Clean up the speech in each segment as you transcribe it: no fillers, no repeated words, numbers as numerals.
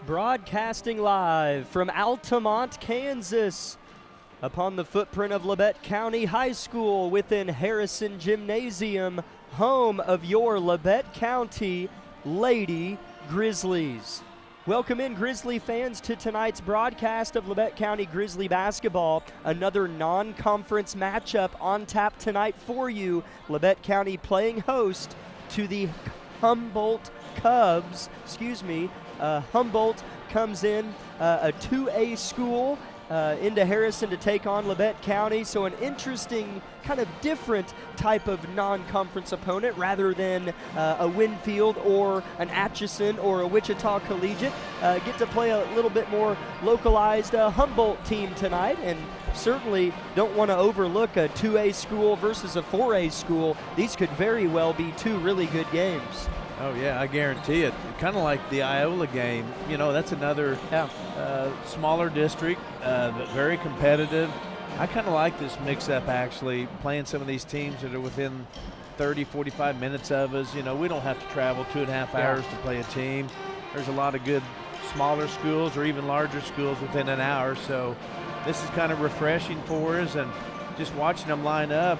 Broadcasting live from Altamont, Kansas, upon the footprint of Labette County High School within Harrison Gymnasium, home of your Labette County Lady Grizzlies. Welcome in, Grizzly fans, to tonight's broadcast of Labette County Grizzly basketball. Another non-conference matchup on tap tonight for you. Labette County playing host to the Humboldt Cubs. Humboldt comes in, a 2A school, into Harrison to take on Labette County. So an interesting, kind of different type of non-conference opponent rather than a Winfield or an Atchison or a Wichita Collegiate. Get to play a little bit more localized Humboldt team tonight, and certainly don't want to overlook a 2A school versus a 4A school. These could very well be two really good games. Oh, yeah, I guarantee it. Kind of like the Iola game. You know, that's another smaller district, but very competitive. I kind of like this mix-up, actually, playing some of these teams that are within 30, 45 minutes of us. You know, we don't have to travel 2.5 hours to play a team. There's a lot of good smaller schools or even larger schools within an hour. So this is kind of refreshing for us, and just watching them line up.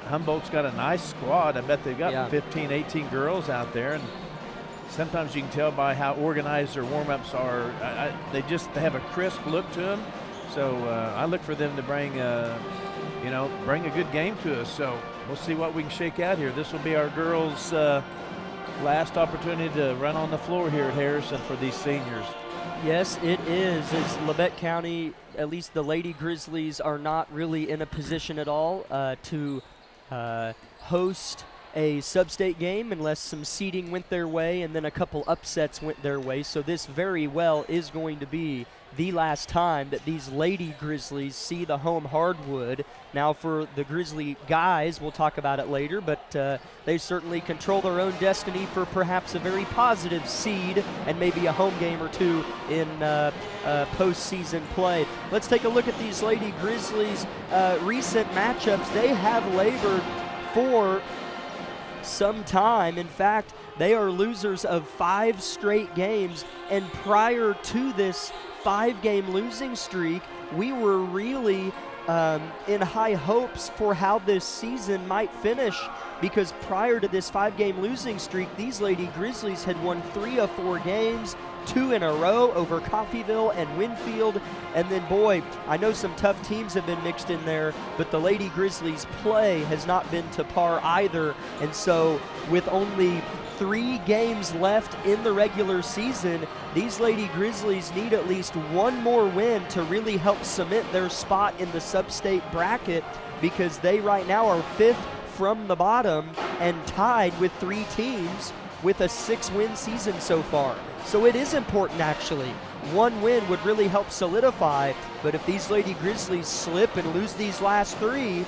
Humboldt's got a nice squad. I bet they've got 15, 18 girls out there, and sometimes you can tell by how organized their warm-ups are. They have a crisp look to them. So I look for them to bring a good game to us. So we'll see what we can shake out here. This will be our girls' last opportunity to run on the floor here at Harrison for these seniors. Yes, it is. As Labette County, at least the Lady Grizzlies, are not really in a position at all to host a sub-state game unless some seeding went their way and then a couple upsets went their way. So this very well is going to be the last time that these Lady Grizzlies see the home hardwood. Now for the Grizzly guys, we'll talk about it later, but they certainly control their own destiny for perhaps a very positive seed and maybe a home game or two in postseason play. Let's take a look at these Lady Grizzlies' recent matchups. They have labored for some time. In fact, they are losers of 5 straight games, and prior to this 5-game losing streak, we were really in high hopes for how this season might finish, because prior to this 5-game losing streak, these Lady Grizzlies had won 3 of 4 games, 2 in a row over Coffeyville and Winfield. And then, boy, I know some tough teams have been mixed in there, but the Lady Grizzlies' play has not been to par either. And so with only 3 games left in the regular season, these Lady Grizzlies need at least one more win to really help cement their spot in the sub-state bracket, because they right now are 5th from the bottom and tied with 3 teams with a 6-win season so far. So it is important, actually. One win would really help solidify, but if these Lady Grizzlies slip and lose these last 3,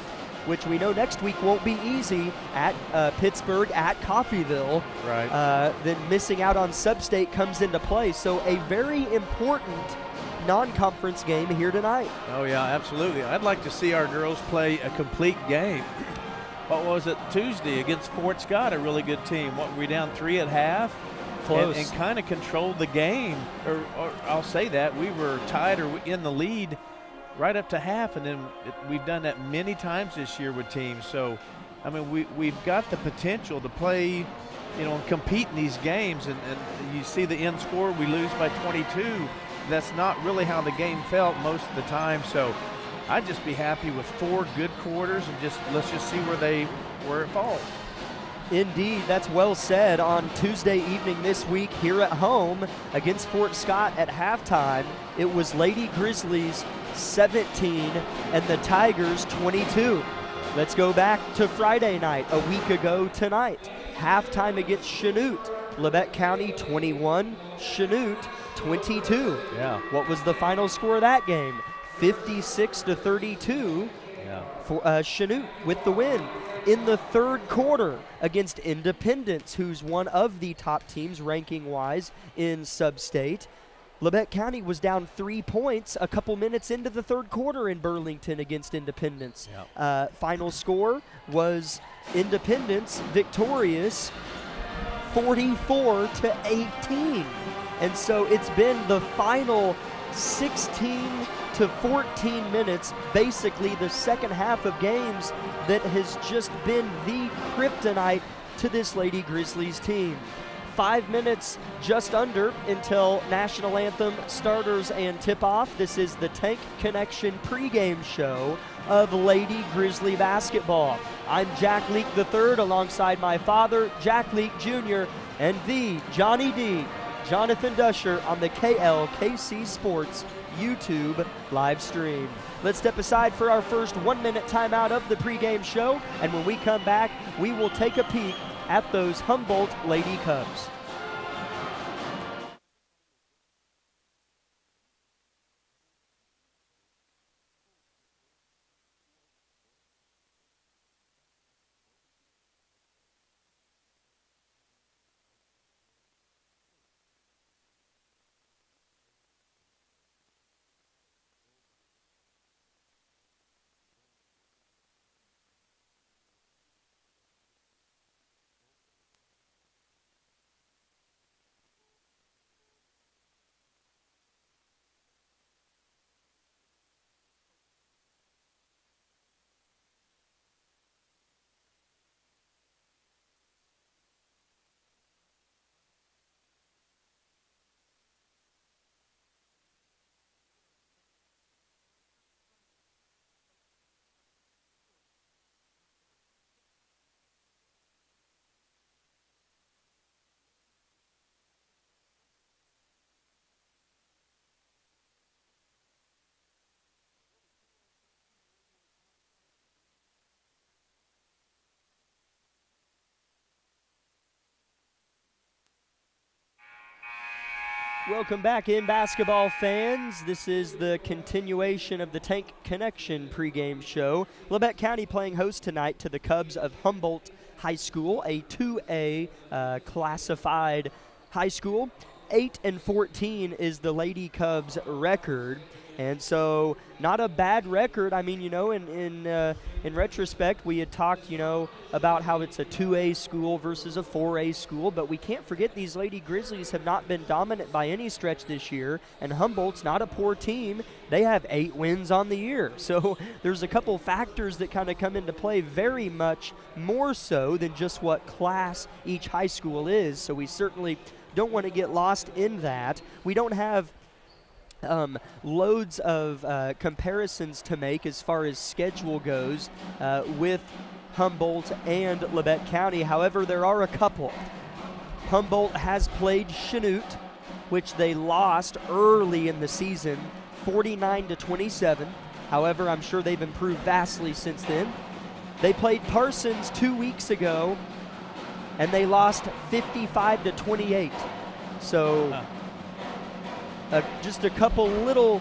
which we know next week won't be easy, at Pittsburgh, at Coffeyville, then missing out on sub-state comes into play. So a very important non-conference game here tonight. Oh, yeah, absolutely. I'd like to see our girls play a complete game. What was it, Tuesday against Fort Scott, a really good team. What, were we down 3 at half? Close. And kind of controlled the game. Or I'll say that. We were tied or in the lead right up to half, and then we've done that many times this year with teams. So, I mean, we've got the potential to play, you know, and compete in these games. And you see the end score, we lose by 22. That's not really how the game felt most of the time. So I'd just be happy with 4 good quarters, and let's just see where it falls. Indeed, that's well said. On Tuesday evening this week here at home against Fort Scott at halftime, it was Lady Grizzlies 17 and the Tigers 22. Let's go back to Friday night, a week ago tonight. Halftime against Chanute, Labette County 21, Chanute 22. Yeah. What was the final score of that game? 56-32 for Chanute with the win. In the third quarter against Independence, who's one of the top teams ranking-wise in sub-state, Labette County was down 3 points a couple minutes into the third quarter in Burlington against Independence. Final score was Independence victorious 44-18. And so it's been the final 16 to 14 minutes, basically the second half of games, that has just been the kryptonite to this Lady Grizzlies team. 5 minutes just under until National Anthem, starters, and tip-off. This is the Tank Connection pregame show of Lady Grizzly basketball. I'm Jack Leake III alongside my father, Jack Leake Jr., and the Johnny D, Jonathan Dusher, on the KLKC Sports YouTube live stream. Let's step aside for our first 1-minute timeout of the pregame show, and when we come back, we will take a peek at those Humboldt Lady Cubs. Welcome back in, basketball fans. This is the continuation of the Tank Connection pregame show. Labette County playing host tonight to the Cubs of Humboldt High School, a 2A classified high school. 8-14 is the Lady Cubs record. And so not a bad record. I mean, you know, in retrospect, we had talked, you know, about how it's a 2A school versus a 4A school, but we can't forget these Lady Grizzlies have not been dominant by any stretch this year, and Humboldt's not a poor team. They have 8 wins on the year. So there's a couple factors that kind of come into play, very much more so than just what class each high school is. So we certainly don't want to get lost in that. We don't have loads of comparisons to make as far as schedule goes with Humboldt and Labette County. However, there are a couple. Humboldt has played Chanute, which they lost early in the season, 49-27. However, I'm sure they've improved vastly since then. They played Parsons 2 weeks ago, and they lost 55-28. So just a couple little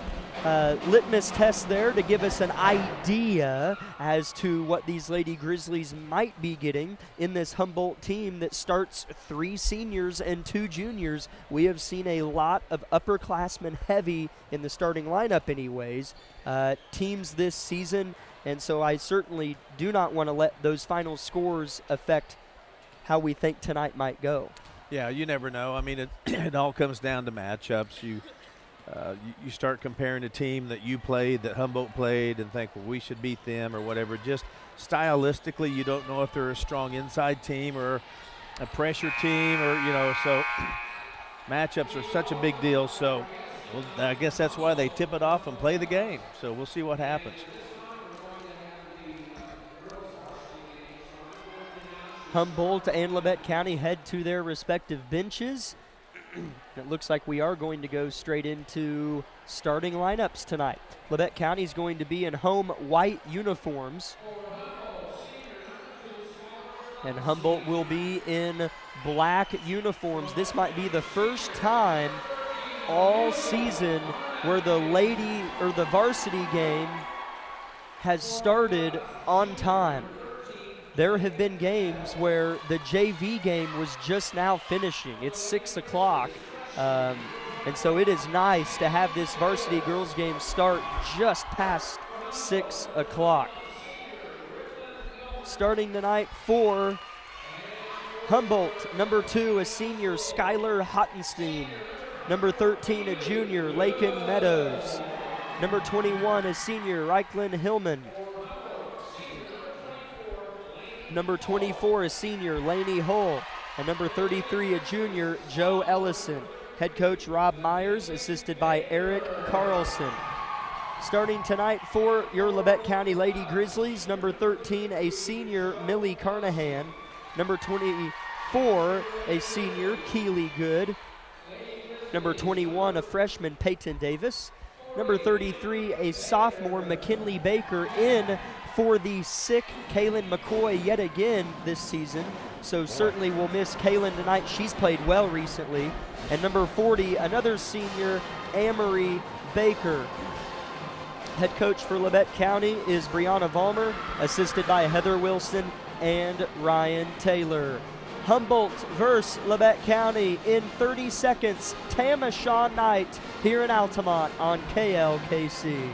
litmus tests there to give us an idea as to what these Lady Grizzlies might be getting in this Humboldt team that starts 3 seniors and 2 juniors. We have seen a lot of upperclassmen heavy in the starting lineup anyways, teams this season, and so I certainly do not want to let those final scores affect how we think tonight might go. Yeah, you never know. I mean, it all comes down to matchups. You start comparing a team that you played, that Humboldt played, and think, well, we should beat them or whatever. Just stylistically, you don't know if they're a strong inside team or a pressure team, or, you know, so matchups are such a big deal. So I guess that's why they tip it off and play the game. So we'll see what happens. Humboldt and Labette County head to their respective benches. It looks like we are going to go straight into starting lineups tonight. Labette County is going to be in home white uniforms, and Humboldt will be in black uniforms. This might be the first time all season where the lady or the varsity game has started on time. There have been games where the JV game was just now finishing. It's 6 o'clock, and so it is nice to have this varsity girls game start just past 6 o'clock. Starting tonight for Humboldt, number 2, a senior, Skylar Hottenstein. Number 13, a junior, Lakin Meadows. Number 21, a senior, Reichlin Hillman. Number 24, a senior, Laney Hull. And number 33, a junior, Joe Ellison. Head coach Rob Myers, assisted by Eric Carlson. Starting tonight for your Labette County Lady Grizzlies, number 13, a senior, Millie Carnahan. Number 24, a senior, Keely Good. Number 21, a freshman, Peyton Davis. Number 33, a sophomore, McKinley Baker, in for the sick Kaylin McCoy yet again this season. So certainly we'll miss Kaylin tonight. She's played well recently. And number 40, another senior, Amory Baker. Head coach for Labette County is Brianna Vollmer, assisted by Heather Wilson and Ryan Taylor. Humboldt versus Labette County in 30 seconds. Tamasha night here in Altamont on KLKC.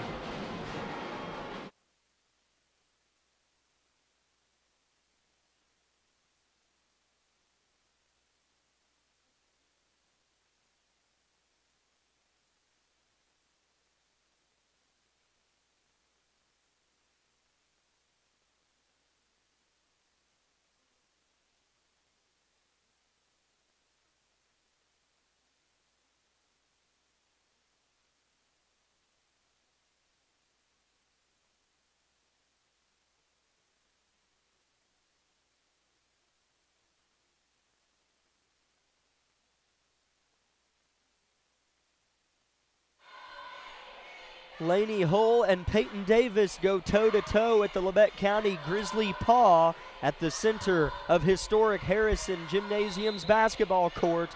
Laney Hull and Peyton Davis go toe-to-toe at the Labette County Grizzly Paw at the center of historic Harrison Gymnasium's basketball court.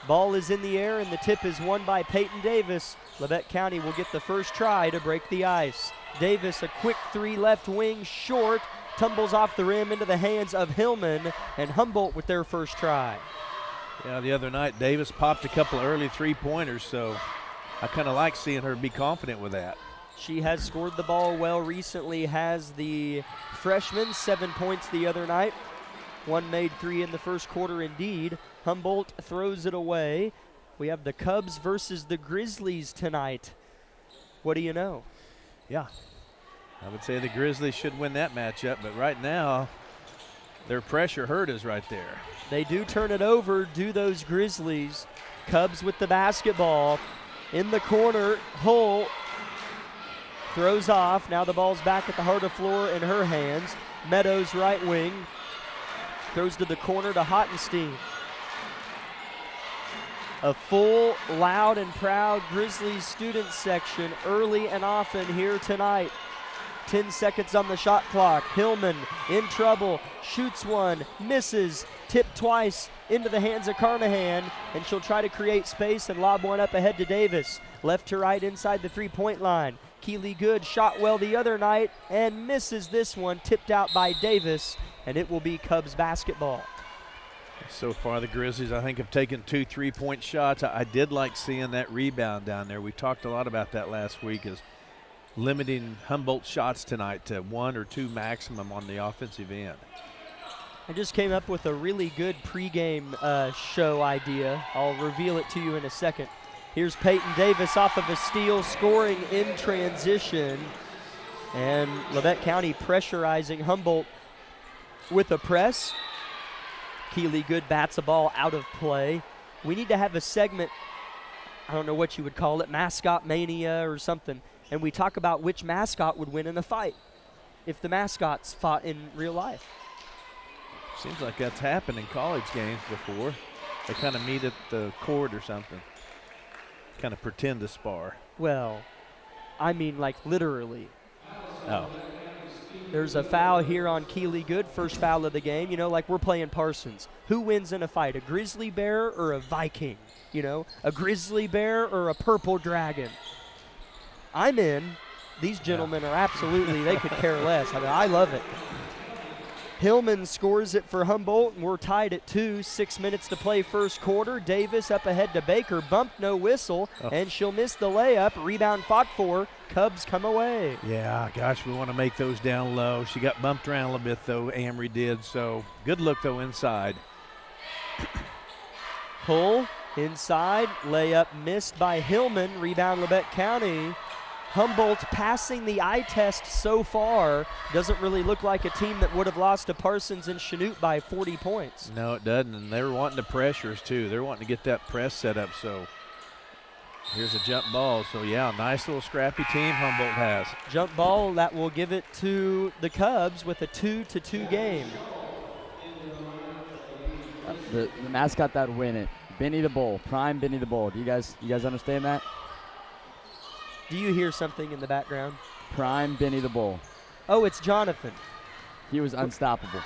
Ball is in the air and the tip is won by Peyton Davis. Labette County will get the first try to break the ice. Davis, a quick three left wing, short, tumbles off the rim into the hands of Hillman, and Humboldt with their first try. Yeah, the other night Davis popped a couple early three-pointers, so I kind of like seeing her be confident with that. She has scored the ball well recently, has the freshman, 7 points the other night. One made three in the first quarter indeed. Humboldt throws it away. We have the Cubs versus the Grizzlies tonight. What do you know? Yeah, I would say the Grizzlies should win that matchup, but right now their pressure hurt us right there. They do turn it over, do those Grizzlies. Cubs with the basketball. In the corner, Hull throws off. Now the ball's back at the heart of floor in her hands. Meadows, right wing, throws to the corner to Hottenstein. A full, loud, and proud Grizzlies student section early and often here tonight. 10 seconds on the shot clock. Hillman in trouble, shoots one, misses, tipped twice into the hands of Carnahan, and she'll try to create space and lob one up ahead to Davis. Left to right inside the three-point line. Keely Good shot well the other night and misses this one, tipped out by Davis, and it will be Cubs basketball. So far the Grizzlies, I think, have taken 2 3-point shots. I did like seeing that rebound down there. We talked a lot about that last week, is limiting Humboldt shots tonight to 1 or 2 maximum on the offensive end. I just came up with a really good pregame show idea. I'll reveal it to you in a second. Here's Peyton Davis off of a steal, scoring in transition. And Labette County pressurizing Humboldt with a press. Keely Good bats a ball out of play. We need to have a segment, I don't know what you would call it, mascot mania or something, and we talk about which mascot would win in a fight if the mascots fought in real life. Seems like that's happened in college games before. They kind of meet at the court or something, kind of pretend to spar. Well, I mean like literally. Oh. There's a foul here on Keely Good, first foul of the game. You know, like we're playing Parsons. Who wins in a fight, a grizzly bear or a Viking? You know, a grizzly bear or a purple dragon? I'm in. These gentlemen are absolutely, they could care less. I mean, I love it. Hillman scores it for Humboldt, and we're tied at 2. 6 minutes to play first quarter. Davis up ahead to Baker. Bump, no whistle, and she'll miss the layup. Rebound fought for. Cubs come away. Yeah, gosh, we want to make those down low. She got bumped around a little bit, though, Amory did. So good look, though, inside. Hull Inside, layup missed by Hillman. Rebound Labette County. Humboldt passing the eye test so far. Doesn't really look like a team that would have lost to Parsons and Chanute by 40 points. No, it doesn't, and they were wanting the pressures too. They're wanting to get that press set up, so here's a jump ball. So, yeah, nice little scrappy team Humboldt has. Jump ball that will give it to the Cubs with a 2-2 game. The mascot that would win it, Benny the Bull, prime Benny the Bull. Do you guys understand that? Do you hear something in the background? Prime Benny the Bull. Oh, it's Jonathan. He was unstoppable.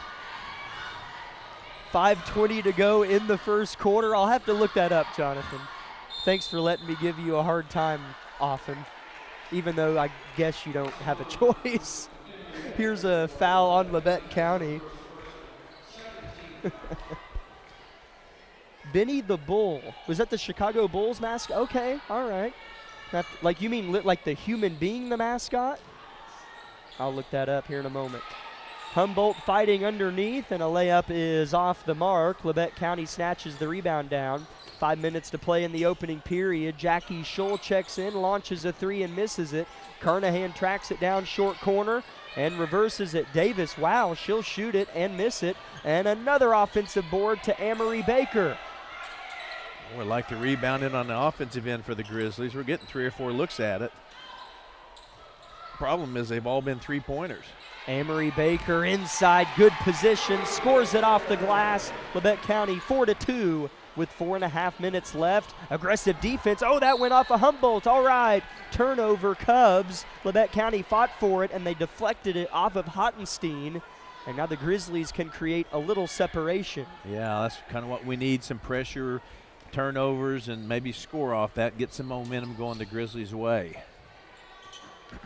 5:20 to go in the first quarter. I'll have to look that up, Jonathan. Thanks for letting me give you a hard time often, even though I guess you don't have a choice. Here's a foul on Labette County. Benny the Bull. Was that the Chicago Bulls mascot? Okay, all right. Like you mean like the human being, the mascot? I'll look that up here in a moment. Humboldt fighting underneath, and a layup is off the mark. Labette County snatches the rebound down. 5 minutes to play in the opening period. Jackie Scholl checks in, launches a three and misses it. Carnahan tracks it down short corner and reverses it. Davis, wow, she'll shoot it and miss it. And another offensive board to Amory Baker. We're like to rebound it on the offensive end for the Grizzlies. We're getting 3 or 4 looks at it. Problem is they've all been three-pointers. Amory Baker inside, good position, scores it off the glass. Labette County 4-2 with 4.5 minutes left. Aggressive defense. Oh, that went off of Humboldt. All right, turnover Cubs. Labette County fought for it, and they deflected it off of Hottenstein. And now the Grizzlies can create a little separation. Yeah, that's kind of what we need, some pressure, turnovers, and maybe score off that, get some momentum going the Grizzlies' way.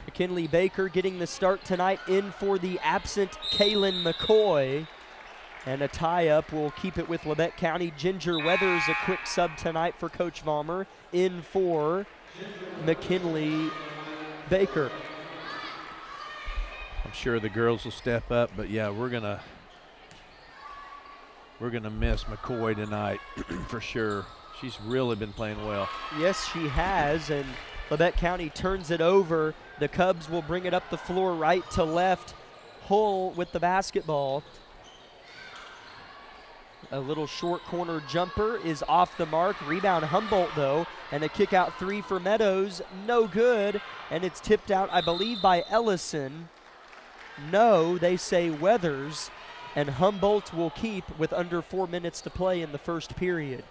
McKinley Baker getting the start tonight in for the absent Kaylin McCoy. And a tie-up will keep it with Labette County. Ginger Weathers, a quick sub tonight for Coach Vollmer, in for McKinley Baker. I'm sure the girls will step up, but yeah, we're gonna miss McCoy tonight for sure. She's really been playing well. Yes, she has, and Labette County turns it over. The Cubs will bring it up the floor right to left. Hull with the basketball. A little short corner jumper is off the mark. Rebound Humboldt, though, and a kick out three for Meadows. No good, and it's tipped out, I believe, by Ellison. No, they say Weathers, and Humboldt will keep with under 4 minutes to play in the first period.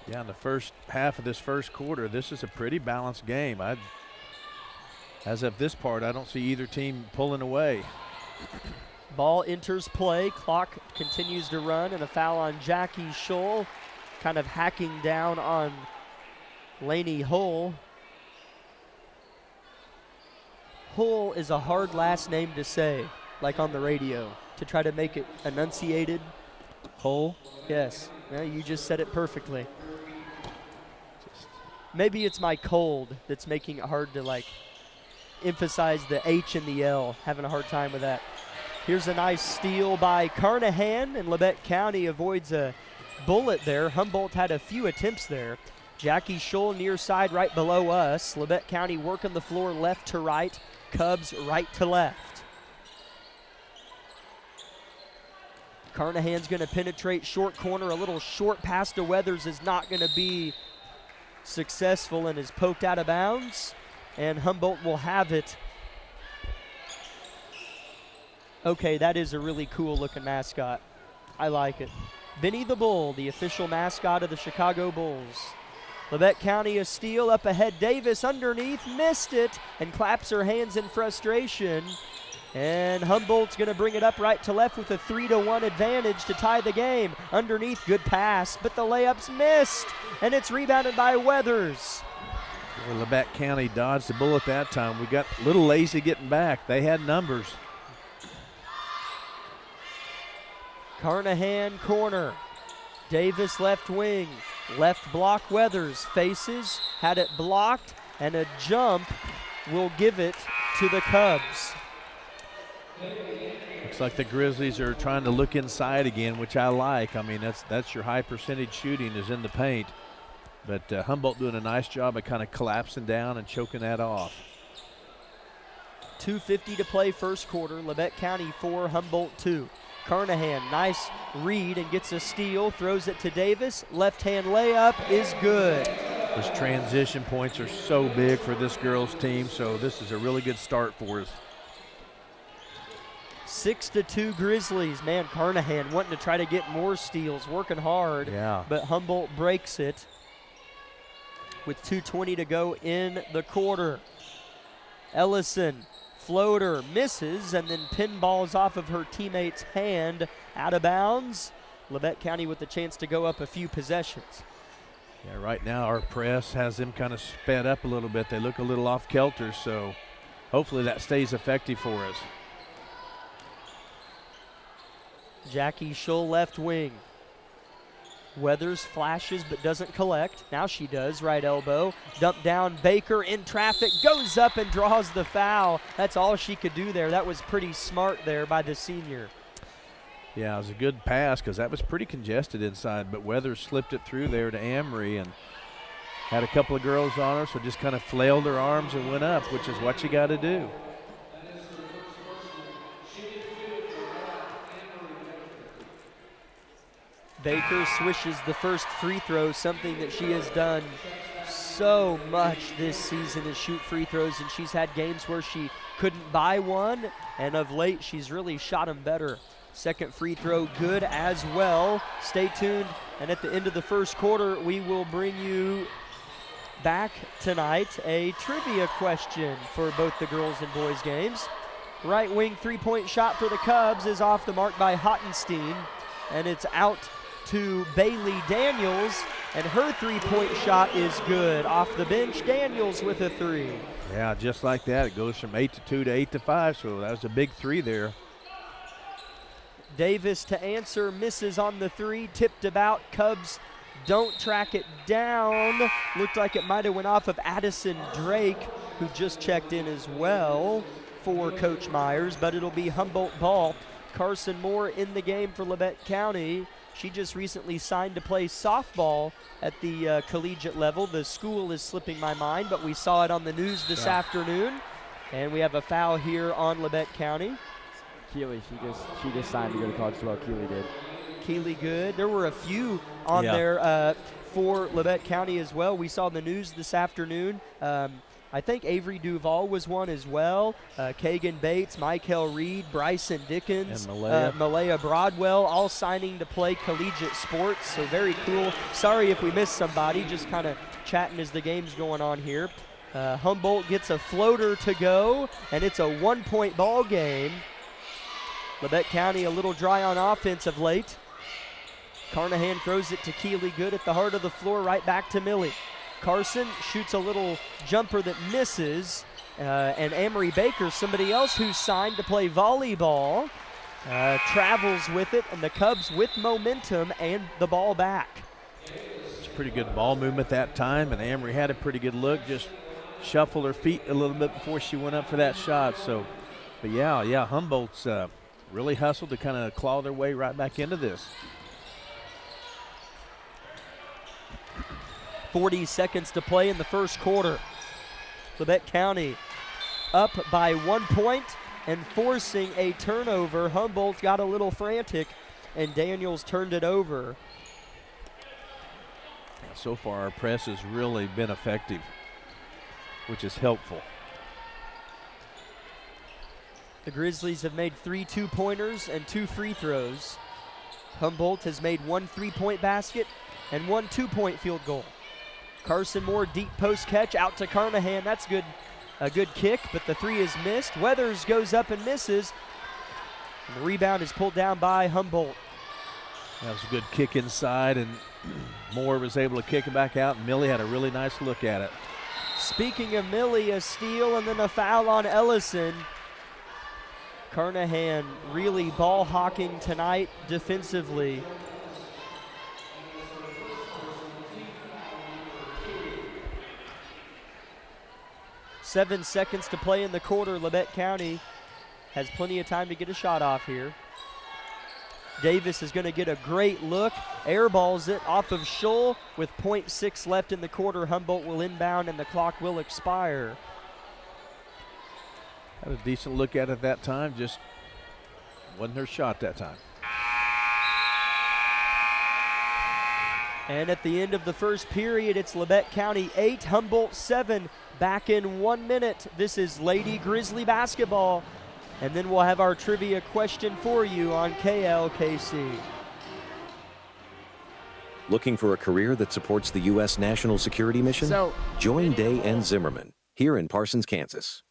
Yeah, in the first half of this first quarter, this is a pretty balanced game. As of this part, I don't see either team pulling away. Ball enters play. Clock continues to run, and a foul on Jackie Scholl, kind of hacking down on Lainey Hull. Hull is a hard last name to say, like on the radio, to try to make it enunciated. Hull? Yes. Well, you just said it perfectly. Maybe it's my cold that's making it hard to, like, emphasize the H and the L. Having a hard time with that. Here's a nice steal by Carnahan, and Labette County avoids a bullet there. Humboldt had a few attempts there. Jackie Scholl near side right below us. Labette County working the floor left to right. Cubs right to left. Carnahan's going to penetrate short corner. A little short pass to Weathers is not going to be successful and is poked out of bounds. And Humboldt will have it. Okay, that is a really cool looking mascot. I like it. Benny the Bull, the official mascot of the Chicago Bulls. Labette County a steal up ahead. Davis underneath, missed it, and claps her hands in frustration. And Humboldt's going to bring it up right to left with a 3-1 advantage to tie the game. Underneath, good pass, but the layup's missed, and it's rebounded by Weathers. Well, Labette County dodged the bullet that time. We got a little lazy getting back. They had numbers. Carnahan corner. Davis left wing. Left block Weathers. Faces, had it blocked, and a jump will give it to the Cubs. Looks like the Grizzlies are trying to look inside again, which I like. I mean, that's your high percentage shooting is in the paint. But Humboldt doing a nice job of kind of collapsing down and choking that off. 2:50 to play first quarter. Labette County 4, Humboldt 2. Carnahan, nice read and gets a steal, throws it to Davis. Left-hand layup is good. Those transition points are so big for this girls' team, so this is a really good start for us. 6-2 Grizzlies. Man, Carnahan wanting to try to get more steals, working hard. Yeah. But Humboldt breaks it with 2:20 to go in the quarter. Ellison, floater, misses, and then pinballs off of her teammate's hand out of bounds. Labette County with the chance to go up a few possessions. Yeah, right now our press has them kind of sped up a little bit. They look a little off kilter, so hopefully that stays effective for us. Jackie Schull left wing. Weathers flashes but doesn't collect. Now she does, right elbow. Dump down, Baker in traffic, goes up and draws the foul. That's all she could do there. That was pretty smart there by the senior. Yeah, it was a good pass because that was pretty congested inside, but Weathers slipped it through there to Amory and had a couple of girls on her, so just kind of flailed her arms and went up, which is what you got to do. Baker swishes the first free throw, something that she has done so much this season is shoot free throws, and she's had games where she couldn't buy one, and of late she's really shot them better. Second free throw good as well. Stay tuned, and at the end of the first quarter, we will bring you back tonight a trivia question for both the girls and boys games. Right wing three-point shot for the Cubs is off the mark by Hottenstein, and it's out to Bailey Daniels, and her three-point shot is good. Off the bench, Daniels with a three. Yeah, just like that. It goes from 8-2 to 8-5, so that was a big three there. Davis to answer, misses on the three, tipped about. Cubs don't track it down. Looked like it might have went off of Addison Drake, who just checked in as well for Coach Myers, but it'll be Humboldt ball. Carson Moore in the game for Labette County. She just recently signed to play softball at the collegiate level. The school is slipping my mind, but we saw it on the news this afternoon. And we have a foul here on Labette County. Keeley, she just signed to go to college as well. Keeley did. Keeley good. There were a few on there for Labette County as well. We saw the news this afternoon. I think Avery Duval was one as well. Kagan Bates, Michael Reed, Bryson Dickens, and Malaya Broadwell, all signing to play collegiate sports. So very cool. Sorry if we missed somebody, just kind of chatting as the game's going on here. Humboldt gets a floater to go, and it's a one-point ball game. Labette County a little dry on offense of late. Carnahan throws it to Keeley, good at the heart of the floor, right back to Millie. Carson shoots a little jumper that misses, and Amory Baker, somebody else who's signed to play volleyball, travels with it, and the Cubs with momentum and the ball back. It's a pretty good ball movement that time, and Amory had a pretty good look, just shuffled her feet a little bit before she went up for that shot. So, but yeah, Humboldt's really hustled to kind of claw their way right back into this. 40 seconds to play in the first quarter. Labette County up by 1 point and forcing a turnover. Humboldt got a little frantic, and Daniels turned it over. So far, our press has really been effective, which is helpful. The Grizzlies have made 3 two-pointers and 2 free throws. Humboldt has made 1 3-point basket and 1 2-point field goal. Carson Moore, deep post catch out to Carnahan. That's good, a good kick, but the three is missed. Weathers goes up and misses. And the rebound is pulled down by Humboldt. That was a good kick inside, and Moore was able to kick it back out, and Millie had a really nice look at it. Speaking of Millie, a steal and then a foul on Ellison. Carnahan really ball hawking tonight defensively. .7 seconds to play in the quarter. Labette County has plenty of time to get a shot off here. Davis is going to get a great look, airballs it off of Schull with .6 left in the quarter. Humboldt will inbound and the clock will expire. Had a decent look at it that time, just wasn't her shot that time. And at the end of the first period, it's Labette County 8, Humboldt 7. Back in 1 minute. This is Lady Grizzly basketball. And then we'll have our trivia question for you on KLKC. Looking for a career that supports the U.S. national security mission? Join Day and Zimmerman here in Parsons, Kansas.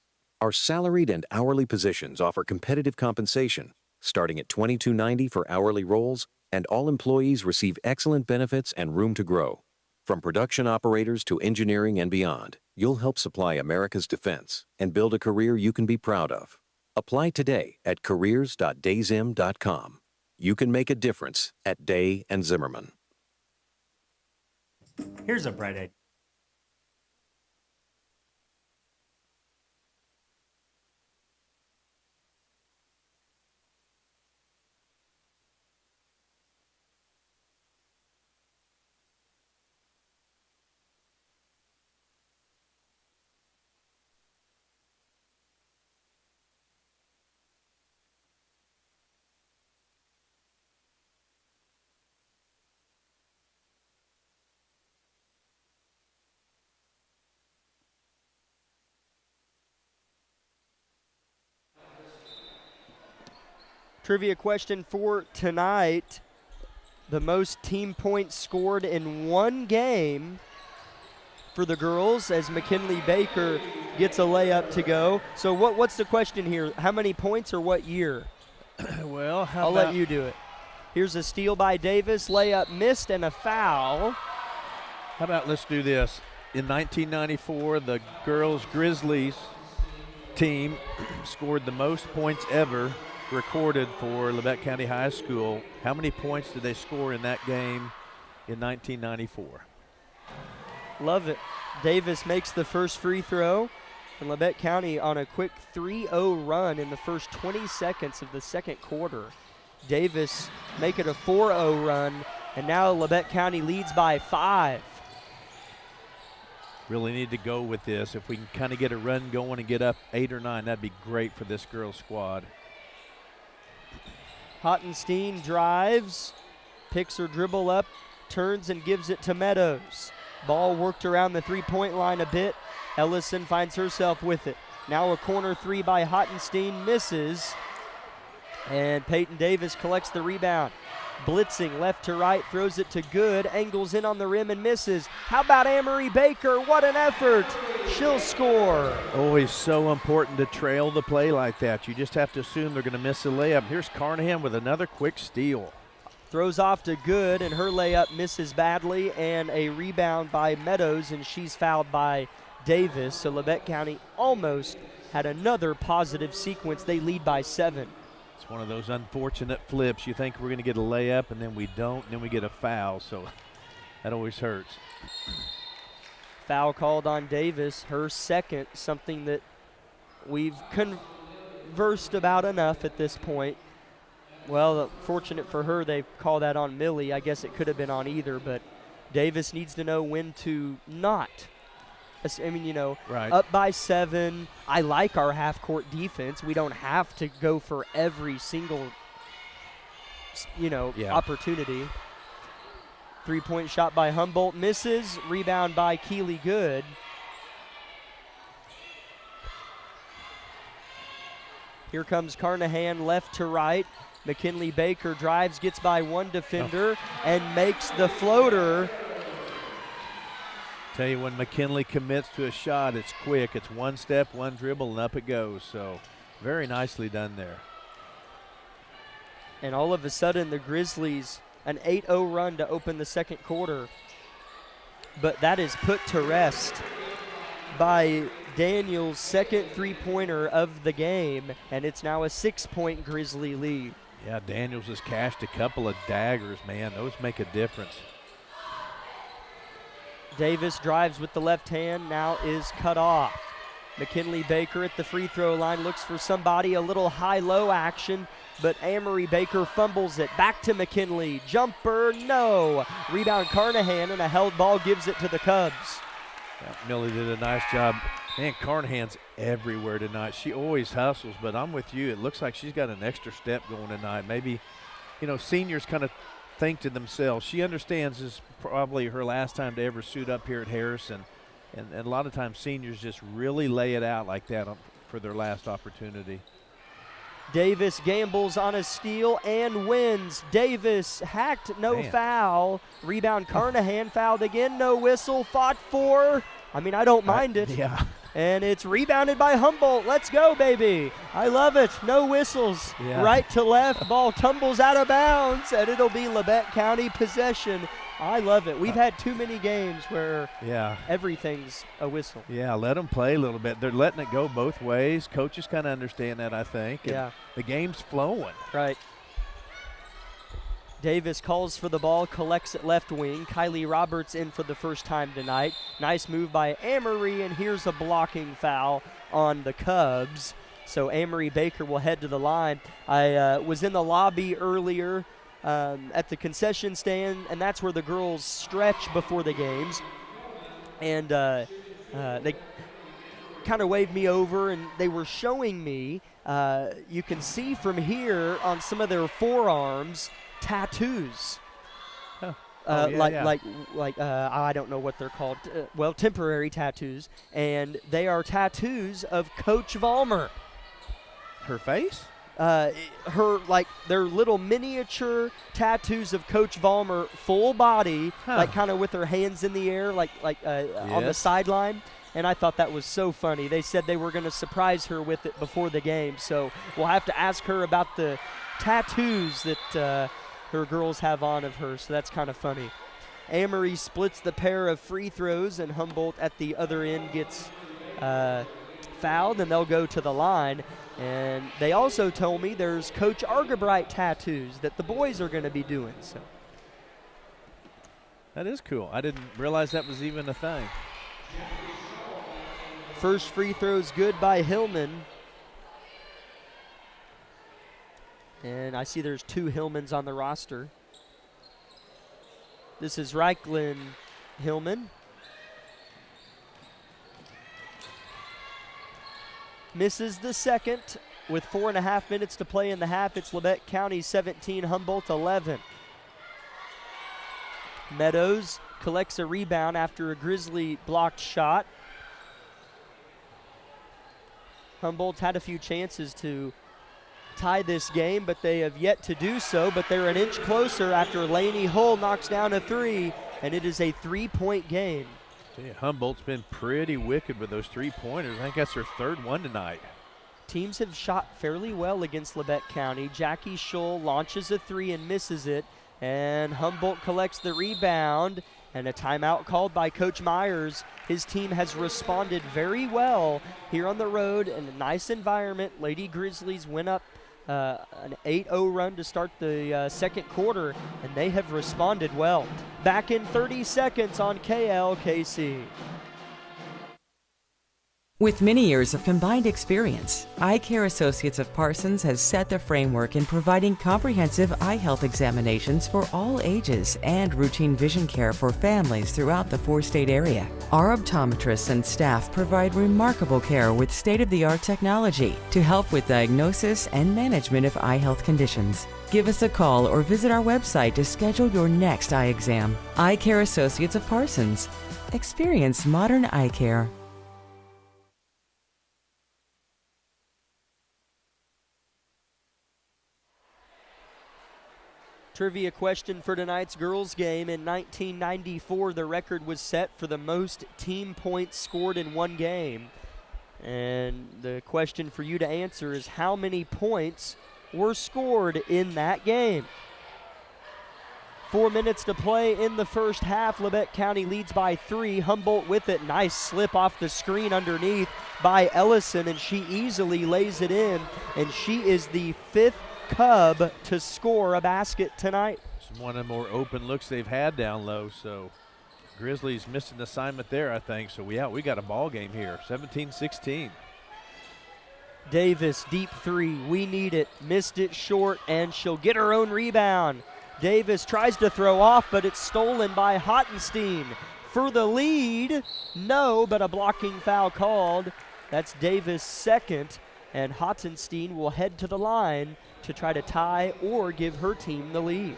Our salaried and hourly positions offer competitive compensation, starting at $22.90 for hourly roles, and all employees receive excellent benefits and room to grow. From production operators to engineering and beyond, you'll help supply America's defense and build a career you can be proud of. Apply today at careers.dayzim.com. You can make a difference at Day and Zimmerman. Here's a bright idea. Trivia question for tonight. The most team points scored in one game for the girls as McKinley Baker gets a layup to go. So what's the question here? How many points or what year? Well, I'll let you do it. Here's a steal by Davis, layup missed, and a foul. How about let's do this. In 1994, the girls Grizzlies team scored the most points ever recorded for Labette County High School. How many points did they score in that game in 1994? Love it. Davis makes the first free throw, and Labette County on a quick 3-0 run in the first 20 seconds of the second quarter. Davis make it a 4-0 run, and now Labette County leads by 5. Really need to go with this. If we can kind of get a run going and get up 8 or 9, that'd be great for this girls squad. Hottenstein drives, picks her dribble up, turns and gives it to Meadows. Ball worked around the three-point line a bit. Ellison finds herself with it. Now a corner three by Hottenstein misses. And Peyton Davis collects the rebound. Blitzing left to right, throws it to Good, angles in on the rim and misses. How about Amory Baker? What an effort. She'll score. Always so important to trail the play like that. You just have to assume they're going to miss a layup. Here's Carnahan with another quick steal. Throws off to Good, and her layup misses badly, and a rebound by Meadows, and she's fouled by Davis. So Labette County almost had another positive sequence. They lead by 7. It's one of those unfortunate flips. You think we're going to get a layup, and then we don't, and then we get a foul, so that always hurts. Foul called on Davis, her second, something that we've conversed about enough at this point. Well, fortunate for her, they call that on Millie. I guess it could have been on either, but Davis needs to know when to not. I mean, you know, right. Up by 7. I like our half-court defense. We don't have to go for every single, opportunity. Three-point shot by Humboldt misses. Rebound by Keeley Good. Here comes Carnahan left to right. McKinley Baker drives, gets by one defender, and makes the floater. Tell you, when McKinley commits to a shot, it's quick. It's one step, one dribble, and up it goes. So very nicely done there. And all of a sudden, the Grizzlies, an 8-0 run to open the second quarter. But that is put to rest by Daniel's second three-pointer of the game, and it's now a 6-point Grizzly lead. Yeah, Daniels has cashed a couple of daggers, man. Those make a difference. Davis drives with the left hand, now is cut off. McKinley Baker at the free throw line looks for somebody, a little high-low action, but Amory Baker fumbles it. Back to McKinley. Jumper, no. Rebound Carnahan, and a held ball gives it to the Cubs. Yeah, Millie did a nice job. Man, Carnahan's everywhere tonight. She always hustles, but I'm with you. It looks like she's got an extra step going tonight. Maybe, seniors kind of think to themselves, she understands this is probably her last time to ever suit up here at Harrison. And a lot of times seniors just really lay it out like that for their last opportunity. Davis gambles on a steal and wins. Davis hacked, no foul. Rebound Carnahan, fouled again, no whistle, fought for. I don't mind it. Yeah. And it's rebounded by Humboldt. Let's go, baby. I love it. No whistles. Yeah. Right to left. Ball tumbles out of bounds, and it'll be Labette County possession. I love it. We've had too many games where everything's a whistle. Yeah, let them play a little bit. They're letting it go both ways. Coaches kind of understand that, I think. And the game's flowing. Right. Davis calls for the ball, collects it left wing. Kylie Roberts in for the first time tonight. Nice move by Amory, and here's a blocking foul on the Cubs. So Amory Baker will head to the line. I was in the lobby earlier at the concession stand, and that's where the girls stretch before the games. And they kind of waved me over, and they were showing me, you can see from here on some of their forearms, tattoos. I don't know what they're called. Temporary tattoos, and they are tattoos of Coach Vollmer. Her face? They're little miniature tattoos of Coach Vollmer, full body, kind of with her hands in the air, on the sideline. And I thought that was so funny. They said they were going to surprise her with it before the game, so we'll have to ask her about the tattoos that her girls have on of her, so that's kind of funny. Amory splits the pair of free throws, and Humboldt at the other end gets fouled, and they'll go to the line. And they also told me there's Coach Argabright tattoos that the boys are going to be doing. So that is cool. I didn't realize that was even a thing. First free throw's good by Hillman. And I see there's 2 Hillmans on the roster. This is Reichlin Hillman. Misses the second with 4.5 minutes to play in the half. It's Labette County 17, Humboldt 11. Meadows collects a rebound after a Grizzly blocked shot. Humboldt had a few chances to tie this game, but they have yet to do so. But they're an inch closer after Laney Hull knocks down a 3, and it is a 3-point game. Humboldt's been pretty wicked with those 3-pointers. I think that's their 3rd one tonight. Teams have shot fairly well against Labette County. Jackie Schull launches a 3 and misses it, and Humboldt collects the rebound, and a timeout called by Coach Myers. His team has responded very well here on the road in a nice environment. Lady Grizzlies went up an 8-0 run to start the second quarter, and they have responded well. Back in 30 seconds on KLKC. With many years of combined experience, Eye Care Associates of Parsons has set the framework in providing comprehensive eye health examinations for all ages and routine vision care for families throughout the 4-state area. Our optometrists and staff provide remarkable care with state-of-the-art technology to help with diagnosis and management of eye health conditions. Give us a call or visit our website to schedule your next eye exam. Eye Care Associates of Parsons. Experience modern eye care. Trivia question for tonight's girls game. In 1994, the record was set for the most team points scored in one game. And the question for you to answer is, how many points were scored in that game? 4 minutes to play in the first half. Labette County leads by 3. Humboldt with it. Nice slip off the screen underneath by Ellison, and she easily lays it in. And she is the 5th Cub to score a basket tonight. It's one of the more open looks they've had down low, so Grizzlies missed an assignment there, I think. So, we got a ball game here, 17-16. Davis, deep three. We need it. Missed it short, and she'll get her own rebound. Davis tries to throw off, but it's stolen by Hottenstein. For the lead, no, but a blocking foul called. That's Davis' second, and Hottenstein will head to the line to try to tie or give her team the lead.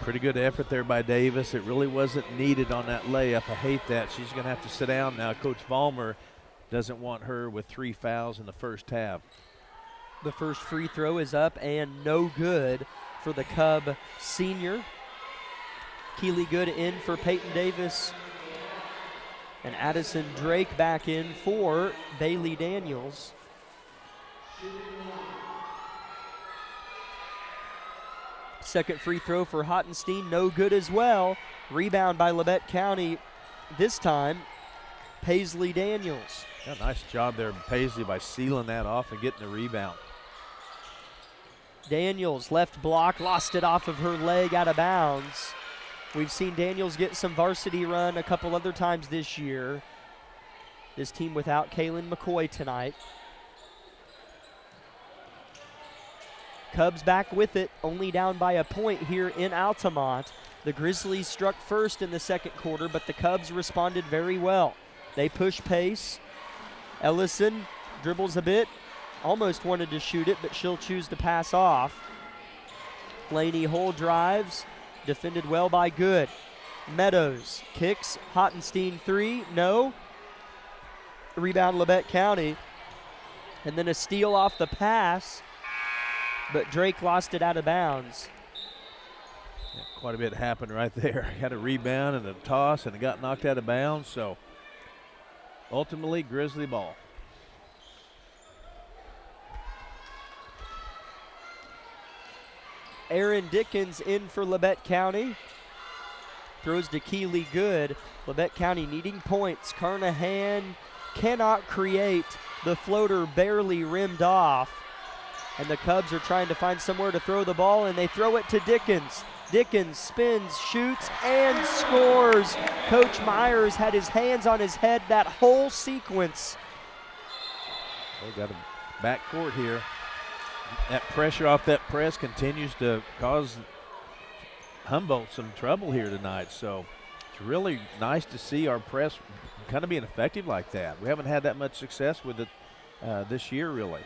Pretty good effort there by Davis. It really wasn't needed on that layup. I hate that. She's going to have to sit down now. Coach Vollmer doesn't want her with 3 fouls in the first half. The first free throw is up and no good for the Cub senior. Keely Good in for Peyton Davis. And Addison Drake back in for Bailey Daniels. Second free throw for Hottenstein, no good as well. Rebound by Labette County. This time, Paisley Daniels. Yeah, nice job there, Paisley, by sealing that off and getting the rebound. Daniels, left block, lost it off of her leg out of bounds. We've seen Daniels get some varsity run a couple other times this year. This team without Kaylin McCoy tonight. Cubs back with it, only down by a point here in Altamont. The Grizzlies struck first in the second quarter, but the Cubs responded very well. They push pace. Ellison dribbles a bit, almost wanted to shoot it, but she'll choose to pass off. Laney Hull drives, defended well by Good. Meadows kicks, Hottenstein three, no. Rebound Labette County. And then a steal off the pass, but Drake lost it out of bounds. Yeah, quite a bit happened right there. Had a rebound and a toss, and it got knocked out of bounds. So ultimately, Grizzly ball. Aaron Dickens in for Labette County. Throws to Keely Good. Labette County needing points. Carnahan cannot create. The floater barely rimmed off. And the Cubs are trying to find somewhere to throw the ball, and they throw it to Dickens. Dickens spins, shoots, and scores. Coach Myers had his hands on his head that whole sequence. They got a backcourt here. That pressure off that press continues to cause Humboldt some trouble here tonight. So it's really nice to see our press kind of being effective like that. We haven't had that much success with it this year, really.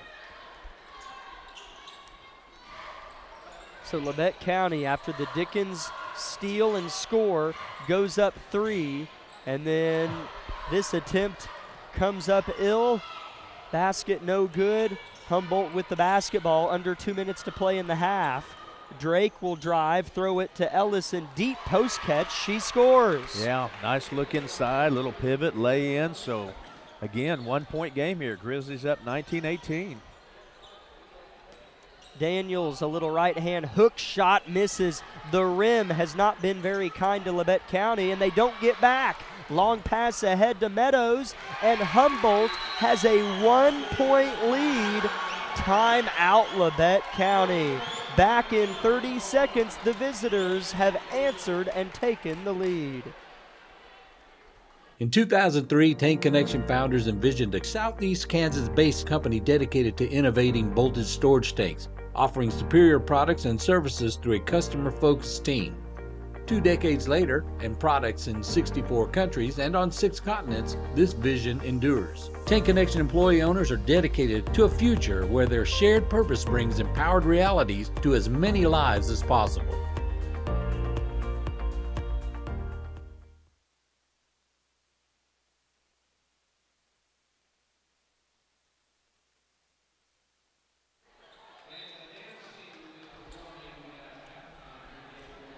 So Labette County, after the Dickens steal and score, goes up 3, and then this attempt comes up ill. Basket no good. Humboldt with the basketball, under 2 minutes to play in the half. Drake will drive, throw it to Ellison, deep post catch, she scores. Yeah, nice look inside, little pivot, lay in. So again, 1 point game here. Grizzlies up 19-18. Daniels, a little right hand hook shot, misses. The rim has not been very kind to Labette County, and they don't get back. Long pass ahead to Meadows, and Humboldt has a 1 point lead. Timeout, Labette County. Back in 30 seconds, the visitors have answered and taken the lead. In 2003, Tank Connection founders envisioned a Southeast Kansas-based company dedicated to innovating voltage storage tanks, offering superior products and services through a customer-focused team. 2 decades later, and products in 64 countries and on 6 continents, this vision endures. Tank Connection employee owners are dedicated to a future where their shared purpose brings empowered realities to as many lives as possible.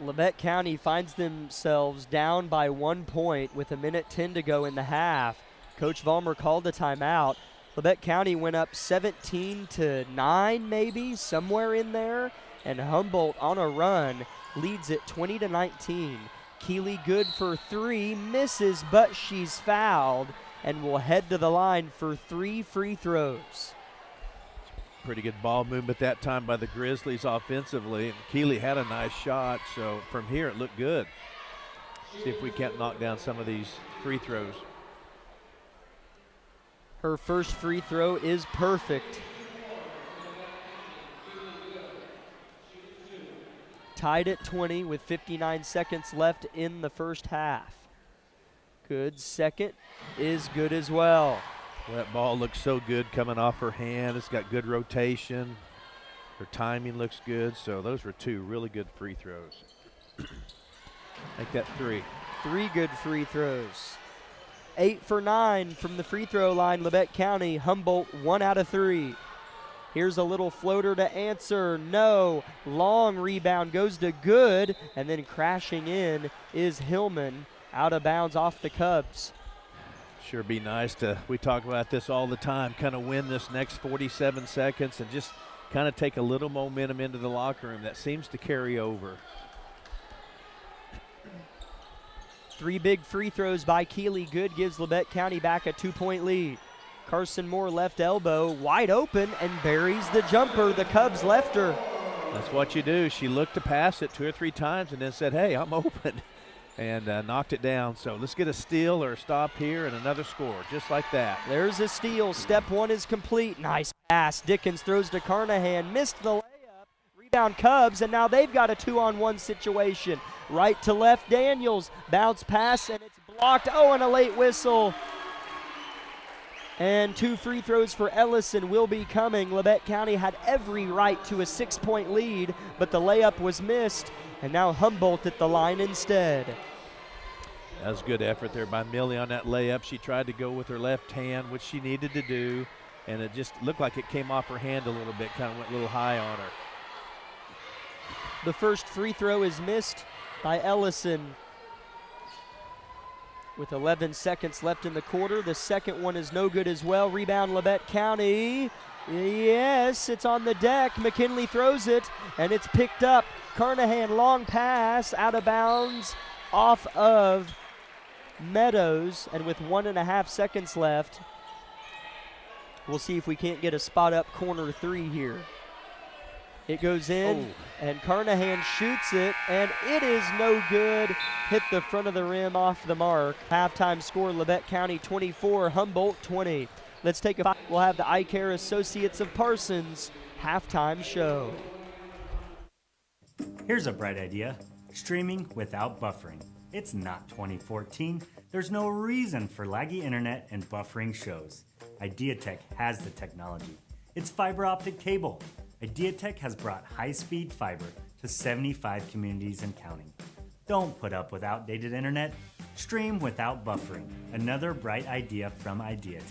Labette County finds themselves down by 1 point with 1:10 to go in the half. Coach Vollmer called a timeout. Labette County went up 17-9 maybe, somewhere in there, and Humboldt on a run leads it 20-19. Keely Good for 3, misses, but she's fouled and will head to the line for 3 free throws. Pretty good ball movement that time by the Grizzlies offensively. And Keely had a nice shot, so from here it looked good. See if we can't knock down some of these free throws. Her first free throw is perfect. Tied at 20 with 59 seconds left in the first half. Good second is good as well. Well, that ball looks so good coming off her hand. It's got good rotation. Her timing looks good. So those were two really good free throws. Make that three. Three good free throws. 8 for 9 from the free throw line. Labette County, Humboldt 1 out of 3. Here's a little floater to answer. No. Long rebound goes to good. And then crashing in is Hillman. Out of bounds off the Cubs. Sure be nice to, we talk about this all the time, kind of win this next 47 seconds and just kind of take a little momentum into the locker room. That seems to carry over. 3 big free throws by Keeley. Good gives Labette County back a 2-point lead. Carson Moore left elbow, wide open, and buries the jumper. The Cubs left her. That's what you do. She looked to pass it 2 or 3 times and then said, hey, I'm open, and knocked it down. So let's get a steal or a stop here and another score, just like that. There's a steal. Step 1 is complete. Nice pass. Dickens throws to Carnahan. Missed the layup. Rebound Cubs, and now they've got a 2-on-1 situation. Right to left, Daniels. Bounce pass, and it's blocked. Oh, and a late whistle. And 2 free throws for Ellison will be coming. Labette County had every right to a 6-point lead, but the layup was missed, and now Humboldt at the line instead. That was good effort there by Millie on that layup. She tried to go with her left hand, which she needed to do, and it just looked like it came off her hand a little bit, kind of went a little high on her. The first free throw is missed by Ellison. With 11 seconds left in the quarter, the second one is no good as well. Rebound Labette County. Yes, it's on the deck. McKinley throws it, and it's picked up. Carnahan, long pass, out of bounds, off of Meadows, and with 1.5 seconds left, we'll see if we can't get a spot-up corner 3 here. It goes in, and Carnahan shoots it, and it is no good. Hit the front of the rim off the mark. Halftime score, Labette County 24, Humboldt 20. Let's take a, we'll have the Eye Care Associates of Parsons halftime show. Here's a bright idea, streaming without buffering. It's not 2014. There's no reason for laggy internet and buffering shows. IdeaTech has the technology. It's fiber optic cable. IdeaTech has brought high-speed fiber to 75 communities and counting. Don't put up with outdated internet. Stream without buffering. Another bright idea from IdeaTech.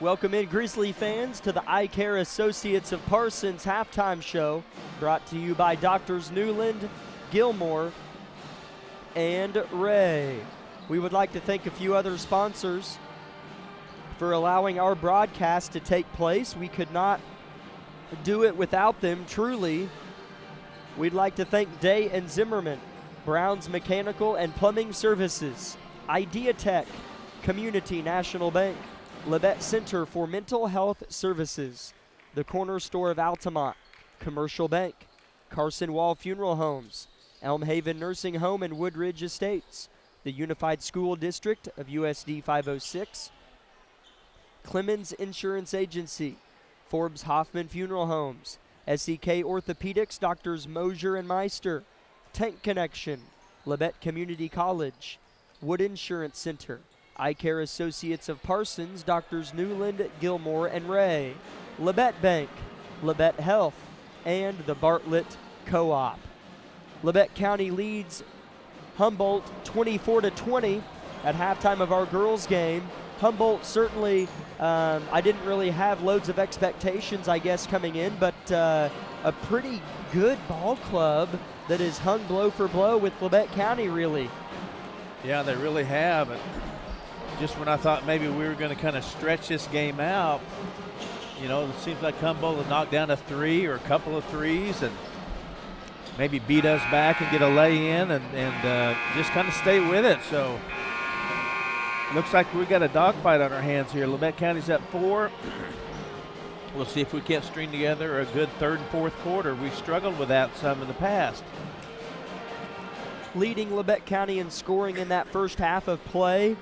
Welcome in, Grizzly fans, to the Eye Care Associates of Parsons halftime show, brought to you by Doctors Newland, Gilmore, and Ray. We would like to thank a few other sponsors for allowing our broadcast to take place. We could not do it without them, truly. We'd like to thank Day and Zimmerman, Brown's Mechanical and Plumbing Services, Idea Tech, Community National Bank, Labette Center for Mental Health Services, the Corner Store of Altamont, Commercial Bank, Carson Wall Funeral Homes, Elm Haven Nursing Home and Woodridge Estates, the Unified School District of USD 506, Clemens Insurance Agency, Forbes Hoffman Funeral Homes, SEK Orthopedics, Doctors Mosier and Meister, Tank Connection, Labette Community College, Wood Insurance Center, Eye Care Associates of Parsons, Doctors Newland, Gilmore, and Ray, Labette Bank, Labette Health, and the Bartlett Co-op. Labette County leads Humboldt 24-20 at halftime of our girls' game. Humboldt certainly, I didn't really have loads of expectations, I guess, coming in, but a pretty good ball club that has hung blow for blow with Labette County, really. Yeah, they really have. And just when I thought maybe we were going to kind of stretch this game out, you know, it seems like Humboldt will knock down a three or a couple of threes and maybe beat us back and get a lay-in and just kind of stay with it. So looks like we got a dogfight on our hands here. Labette County's up 4. We'll see if we can't string together a good third and fourth quarter. We've struggled with that some in the past. Leading Labette County in scoring in that first half of play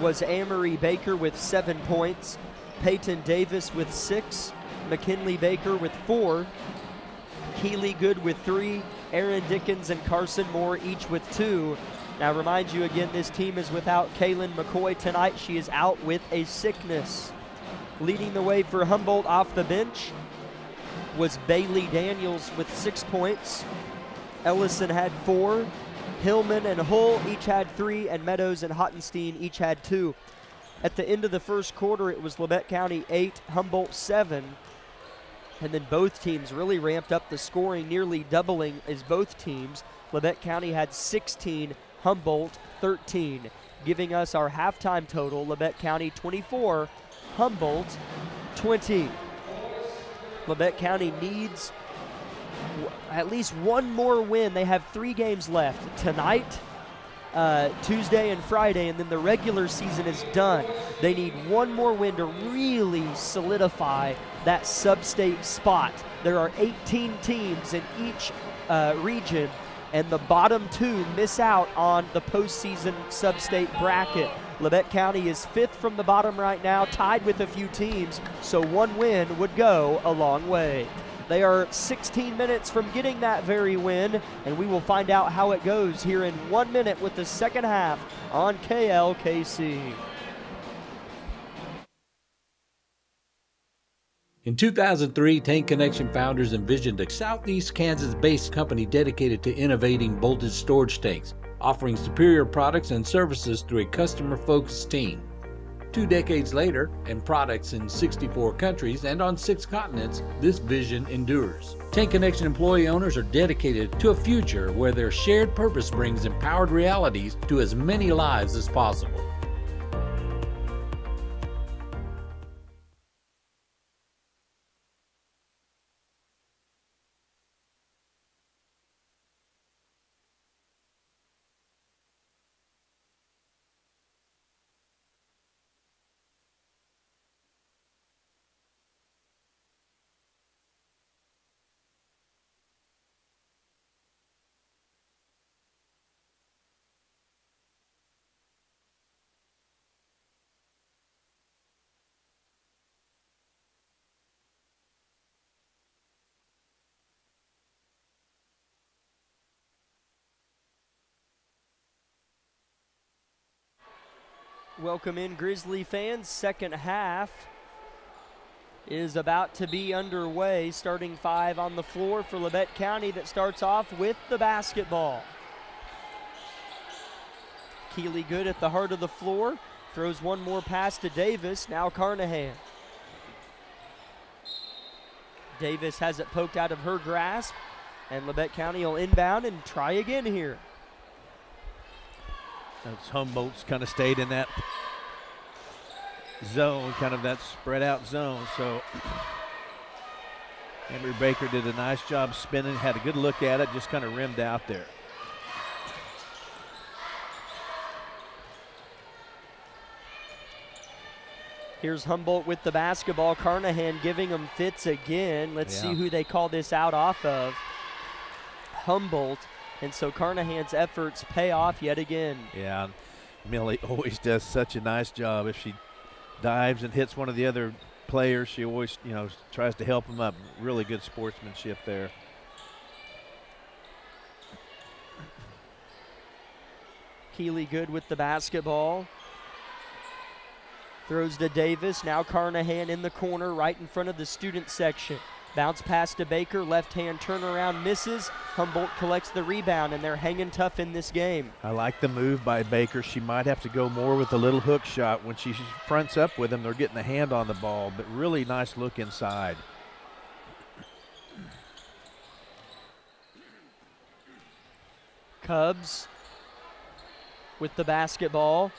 was Amory Baker with 7 points, Peyton Davis with 6, McKinley Baker with 4, Keely Good with 3, Aaron Dickens and Carson Moore each with 2. Now remind you again, this team is without Kaylin McCoy tonight. She is out with a sickness. Leading the way for Humboldt off the bench was Bailey Daniels with 6 points. Ellison had 4. Hillman and Hull each had 3, and Meadows and Hottenstein each had 2. At the end of the first quarter, it was Labette County 8, Humboldt 7. And then both teams really ramped up the scoring, nearly doubling as both teams. Labette County had 16, Humboldt 13, giving us our halftime total, Labette County 24, Humboldt 20. Labette County needs at least one more win. They have 3 games left tonight, Tuesday and Friday, and then the regular season is done. They need one more win to really solidify that sub-state spot. There are 18 teams in each region, and the bottom 2 miss out on the postseason sub-state bracket. Labette County is 5th from the bottom right now, tied with a few teams, so one win would go a long way. They are 16 minutes from getting that very win, and we will find out how it goes here in 1 minute with the second half on KLKC. In 2003, Tank Connection founders envisioned a Southeast Kansas-based company dedicated to innovating bolted storage tanks, offering superior products and services through a customer-focused team. 2 decades later, and products in 64 countries and on 6 continents, this vision endures. Tank Connection employee owners are dedicated to a future where their shared purpose brings empowered realities to as many lives as possible. Welcome in, Grizzly fans. Second half is about to be underway. Starting 5 on the floor for Labette County that starts off with the basketball. Keely Good at the heart of the floor. Throws one more pass to Davis. Now Carnahan. Davis has it poked out of her grasp, and Labette County will inbound and try again here. That's Humboldt's kind of stayed in that zone, kind of that spread out zone. So Emery Baker did a nice job spinning, had a good look at it, just kind of rimmed out there. Here's Humboldt with the basketball. Carnahan giving them fits again. Let's see who they call this out off of. Humboldt. And so Carnahan's efforts pay off yet again. Yeah, Millie always does such a nice job. If she dives and hits one of the other players, she always, tries to help them up. Really good sportsmanship there. Keeley good with the basketball. Throws to Davis. Now Carnahan in the corner right in front of the student section. Bounce pass to Baker. Left hand turnaround misses. Humboldt collects the rebound, and they're hanging tough in this game. I like the move by Baker. She might have to go more with the little hook shot. When she fronts up with them, they're getting a hand on the ball, but really nice look inside. Cubs with the basketball.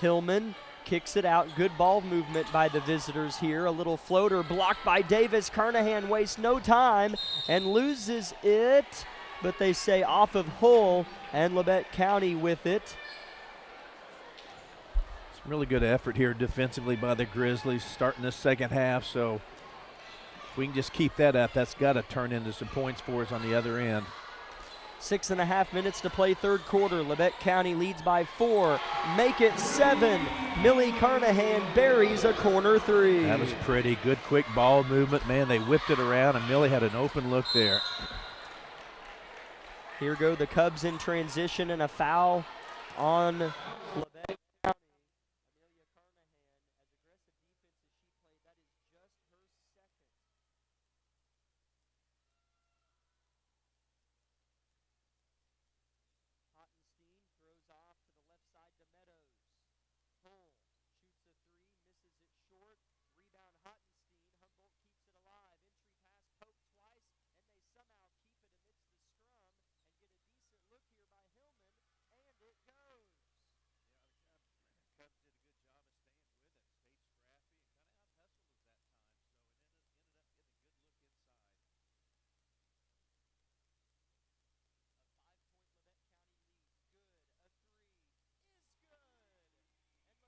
Hillman kicks it out. Good ball movement by the visitors here. A little floater blocked by Davis. Carnahan wastes no time and loses it, but they say off of Hull, and Labette County with it. Some really good effort here defensively by the Grizzlies starting this second half, so if we can just keep that up, that's got to turn into some points for us on the other end. 6.5 minutes to play third quarter. Labette County leads by 4. Make it 7. Millie Carnahan buries a corner three. That was pretty good, quick ball movement. Man, they whipped it around, and Millie had an open look there. Here go the Cubs in transition, and a foul on Labette County. Amelia Carnahan, as aggressive defense as she played, that is just her second. Hottenstein throws off to the left side to Meadows. Hull shoots a three, misses it short. Rebound Hottenstein. Humboldt keeps it alive. Entry pass poked twice, and they somehow keep it amidst the scrum and get a decent look here by Hillman, and it goes. Cubs did a good job of staying with it, stayed scrappy, and kind of out-hustled us that time, so it ended up getting a good look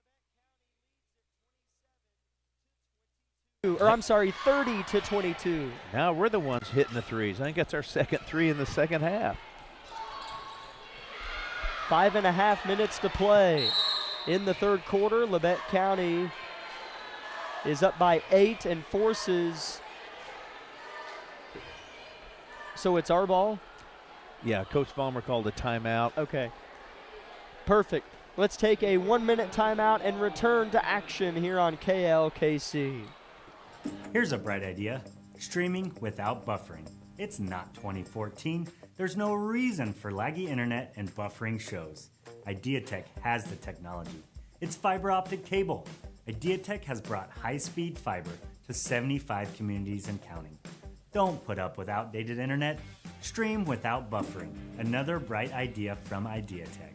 inside. Or I'm sorry, 30-22. Now we're the ones hitting the threes. I think that's our second three in the second half. 5.5 minutes to play in the third quarter. Labette County is up by 8 and forces. So it's our ball? Yeah, Coach Vollmer called a timeout. Okay. Perfect. Let's take a 1-minute timeout and return to action here on KLKC. Here's a bright idea. Streaming without buffering. It's not 2014. There's no reason for laggy internet and buffering shows. IdeaTek has the technology. It's fiber optic cable. IdeaTek has brought high-speed fiber to 75 communities and counting. Don't put up with outdated internet. Stream without buffering. Another bright idea from IdeaTek.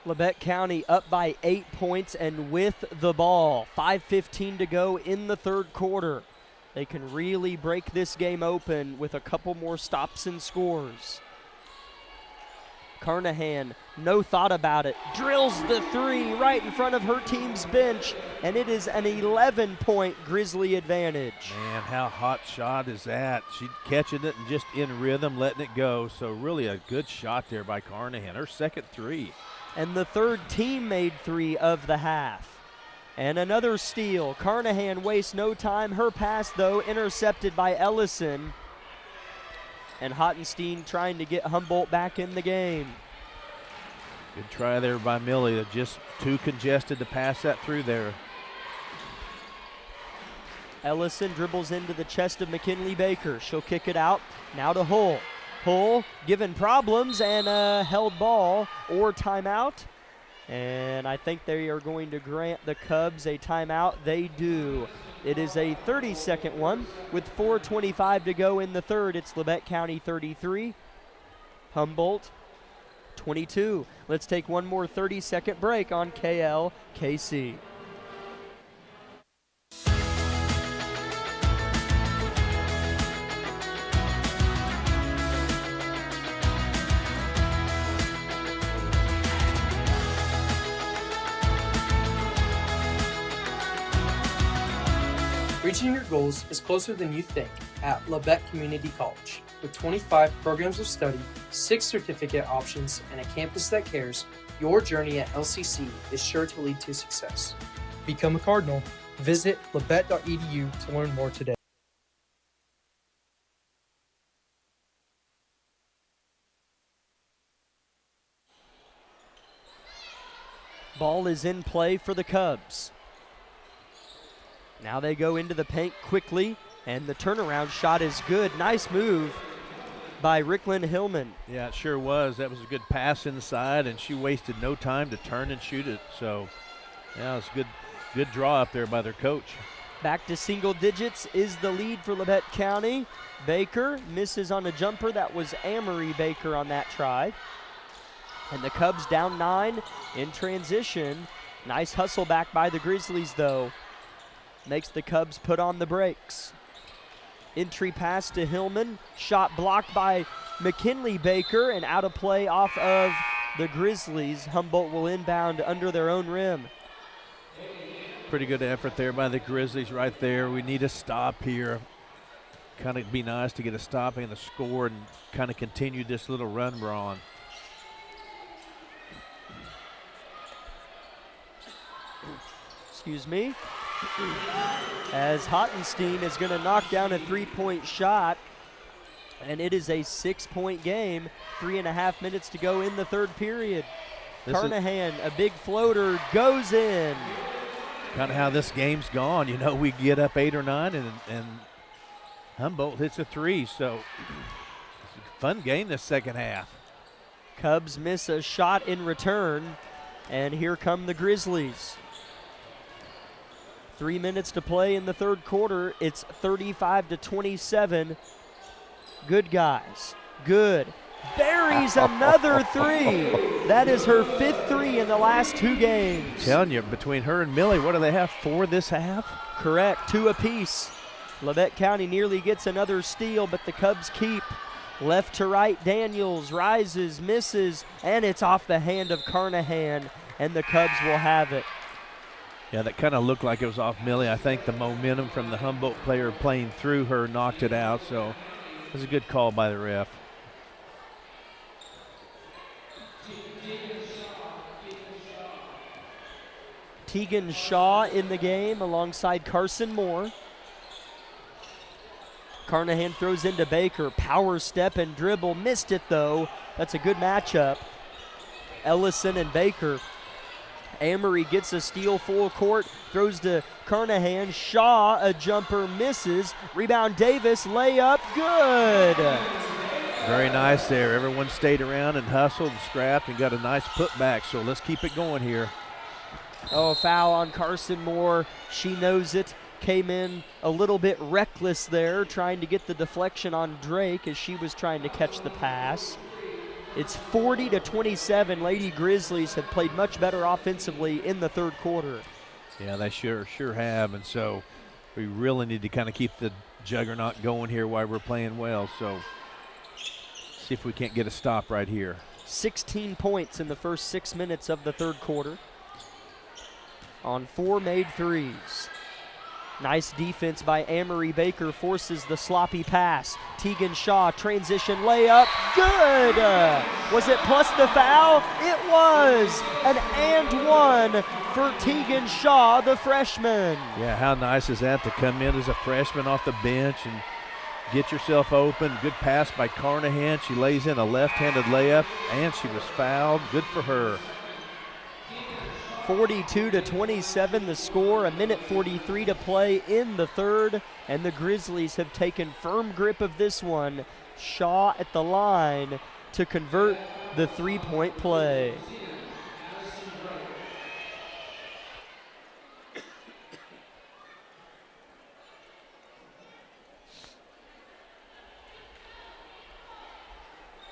Labette County up by 8 points and with the ball. 5:15 to go in the third quarter. They can really break this game open with a couple more stops and scores. Carnahan, no thought about it, drills the three right in front of her team's bench, and it is an 11-point Grizzly advantage. Man, how hot shot is that? She's catching it and just in rhythm, letting it go. So really a good shot there by Carnahan, her second three. And the third team-made three of the half. And another steal. Carnahan wastes no time. Her pass, though, intercepted by Ellison. And Hottenstein trying to get Humboldt back in the game. Good try there by Millie. They're just too congested to pass that through there. Ellison dribbles into the chest of McKinley Baker. She'll kick it out. Now to Hull. Hull given problems and a held ball or timeout. And I think they are going to grant the Cubs a timeout. They do. It is a 30-second one with 4:25 to go in the third. It's Labette County 33, Humboldt 22. Let's take one more 30-second break on KLKC. Reaching your goals is closer than you think at Labette Community College. With 25 programs of study, 6 certificate options, and a campus that cares, your journey at LCC is sure to lead to success. Become a Cardinal. Visit labette.edu to learn more today. Ball is in play for the Cubs. Now they go into the paint quickly, and the turnaround shot is good. Nice move by Ricklin Hillman. Yeah, it sure was. That was a good pass inside, and she wasted no time to turn and shoot it. So, yeah, it's a good draw up there by their coach. Back to single digits is the lead for Labette County. Baker misses on a jumper. That was Amory Baker on that try. And the Cubs down 9 in transition. Nice hustle back by the Grizzlies, though. Makes the Cubs put on the brakes. Entry pass to Hillman. Shot blocked by McKinley Baker and out of play off of the Grizzlies. Humboldt will inbound under their own rim. Pretty good effort there by the Grizzlies right there. We need a stop here. Kind of be nice to get a stop and a score and kind of continue this little run we're on. Excuse me. As Hottenstein is going to knock down a three-point shot, and it is a 6-point game. 3.5 minutes to go in the third period. Carnahan, a big floater, goes in. Kind of how this game's gone. You know, we get up 8 or 9, and Humboldt hits a 3. So it's a fun game this second half. Cubs miss a shot in return, and here come the Grizzlies. 3 minutes to play in the third quarter. It's 35-27. Good guys. Good. Buries another 3. That is her 5th 3 in the last 2 games. Telling you, between her and Millie, what do they have, 4 this half? Correct, 2 apiece. Labette County nearly gets another steal, but the Cubs keep. Left to right, Daniels rises, misses, and it's off the hand of Carnahan, and the Cubs will have it. Yeah, that kind of looked like it was off Millie. I think the momentum from the Humboldt player playing through her knocked it out, so it was a good call by the ref. Tegan Shaw in the game alongside Carson Moore. Carnahan throws into Baker. Power step and dribble. Missed it, though. That's a good matchup. Ellison and Baker. Amory gets a steal full court. Throws to Carnahan. Shaw, a jumper, misses. Rebound Davis. Layup. Good. Very nice there. Everyone stayed around and hustled and scrapped and got a nice putback. So let's keep it going here. Oh, foul on Carson Moore. She knows it. Came in a little bit reckless there, trying to get the deflection on Drake as she was trying to catch the pass. It's 40-27. Lady Grizzlies have played much better offensively in the third quarter. Yeah, they sure have. And so we really need to kind of keep the juggernaut going here while we're playing well. So see if we can't get a stop right here. 16 points in the first 6 minutes of the third quarter on 4 made threes. Nice defense by Amory Baker, forces the sloppy pass. Tegan Shaw, transition layup, good! Was it plus the foul? It was! An and one for Tegan Shaw, the freshman. Yeah, how nice is that to come in as a freshman off the bench and get yourself open. Good pass by Carnahan. She lays in a left-handed layup, and she was fouled. Good for her. 42-27 the score, a minute 43 to play in the third, and the Grizzlies have taken firm grip of this one. Shaw at the line to convert the three-point play.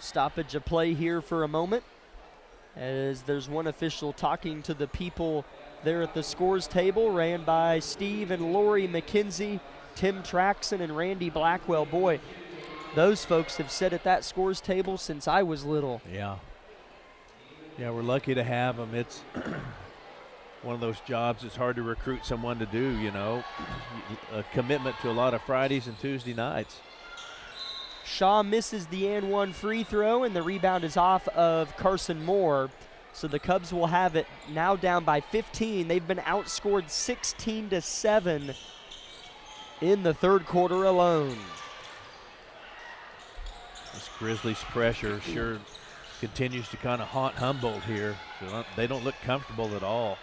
Stoppage of play here for a moment, as there's one official talking to the people there at the scores table, ran by Steve and Lori McKenzie, Tim Traxon, and Randy Blackwell. Boy, those folks have sat at that scores table since I was little. Yeah. Yeah, we're lucky to have them. It's one of those jobs it's hard to recruit someone to do, you know, a commitment to a lot of Fridays and Tuesday nights. Shaw misses the and one free throw, and the rebound is off of Carson Moore. So the Cubs will have it now down by 15. They've been outscored 16-7 in the third quarter alone. This Grizzlies pressure sure continues to kind of haunt Humboldt here. So they don't look comfortable at all.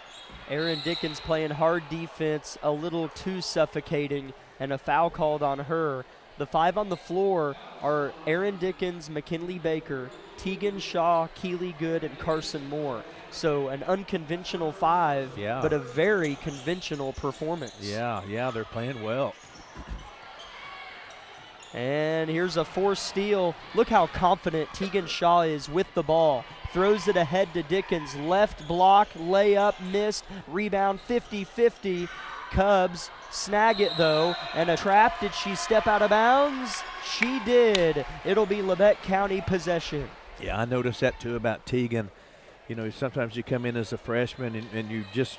Aaron Dickens playing hard defense, a little too suffocating, and a foul called on her. The five on the floor are Aaron Dickens, McKinley Baker, Tegan Shaw, Keely Good, and Carson Moore. So an unconventional five, but a very conventional performance. Yeah, they're playing well. And here's a forced steal. Look how confident Tegan Shaw is with the ball. Throws it ahead to Dickens. Left block, layup, missed, rebound 50-50. Cubs snag it though, and a trap. Did she step out of bounds? She did. It'll be Labette County possession. Yeah, I noticed that too about Tegan. You know, sometimes you come in as a freshman and you just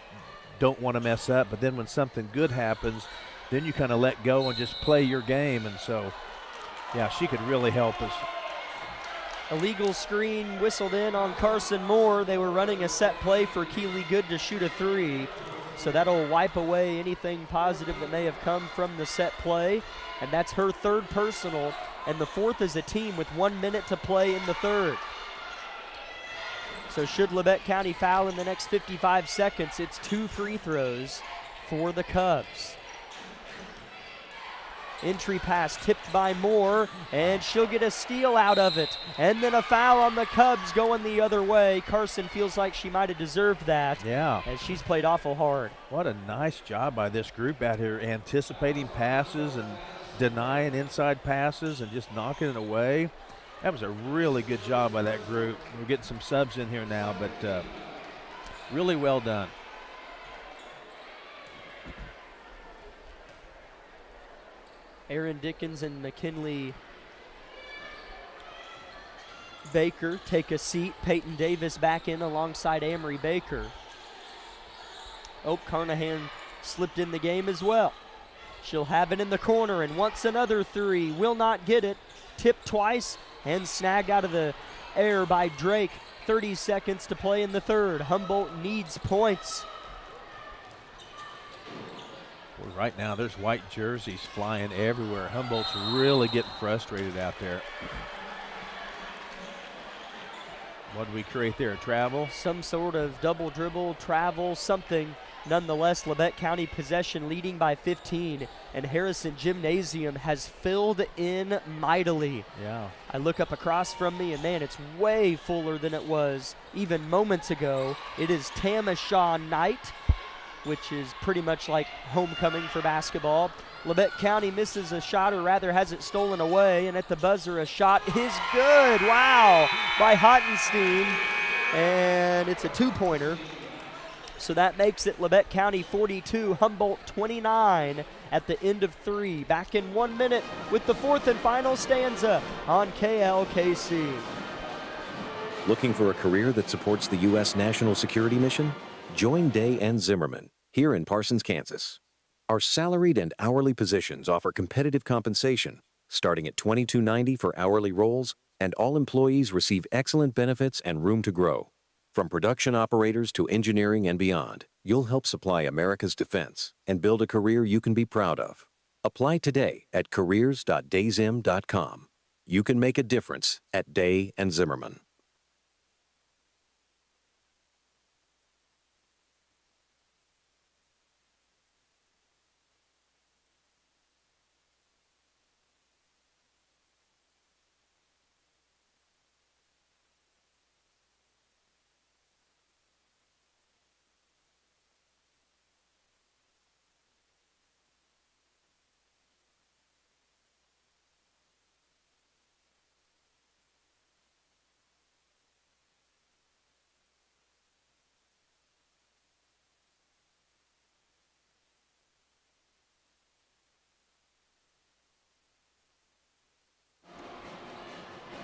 don't want to mess up, but then when something good happens, then you kind of let go and just play your game. And so, yeah, she could really help us. Illegal screen whistled in on Carson Moore. They were running a set play for Keely Good to shoot a three. So that'll wipe away anything positive that may have come from the set play. And that's her third personal. And the fourth is a team with 1 minute to play in the third. So should Labette County foul in the next 55 seconds, it's 2 free throws for the Cubs. Entry pass tipped by Moore, and she'll get a steal out of it. And then a foul on the Cubs going the other way. Carson feels like she might have deserved that. Yeah. As she's played awful hard. What a nice job by this group out here, anticipating passes and denying inside passes and just knocking it away. That was a really good job by that group. We're getting some subs in here now, but really well done. Aaron Dickens and McKinley Baker take a seat. Peyton Davis back in alongside Amory Baker. Carnahan slipped in the game as well. She'll have it in the corner and wants another three. Will not get it. Tipped twice and snagged out of the air by Drake. 30 seconds to play in the third. Humboldt needs points. Well, right now there's white jerseys flying everywhere. Humboldt's really getting frustrated out there. What did we create there, a travel? Some sort of double dribble, travel, something. Nonetheless, Labette County possession leading by 15, and Harrison Gymnasium has filled in mightily. Yeah. I look up across from me, and man, it's way fuller than it was even moments ago. It is Tamasha night, which is pretty much like homecoming for basketball. Labette County misses a shot, or rather has it stolen away, and at the buzzer a shot is good. Wow, by Hottenstein, and it's a two-pointer. So that makes it Labette County 42, Humboldt 29 at the end of three. Back in 1 minute with the fourth and final stanza on KLKC. Looking for a career that supports the U.S. national security mission? Join Day and Zimmerman here in Parsons, Kansas. Our salaried and hourly positions offer competitive compensation, starting at $22.90 for hourly roles, and all employees receive excellent benefits and room to grow. From production operators to engineering and beyond, you'll help supply America's defense and build a career you can be proud of. Apply today at careers.dayzim.com. You can make a difference at Day and Zimmerman.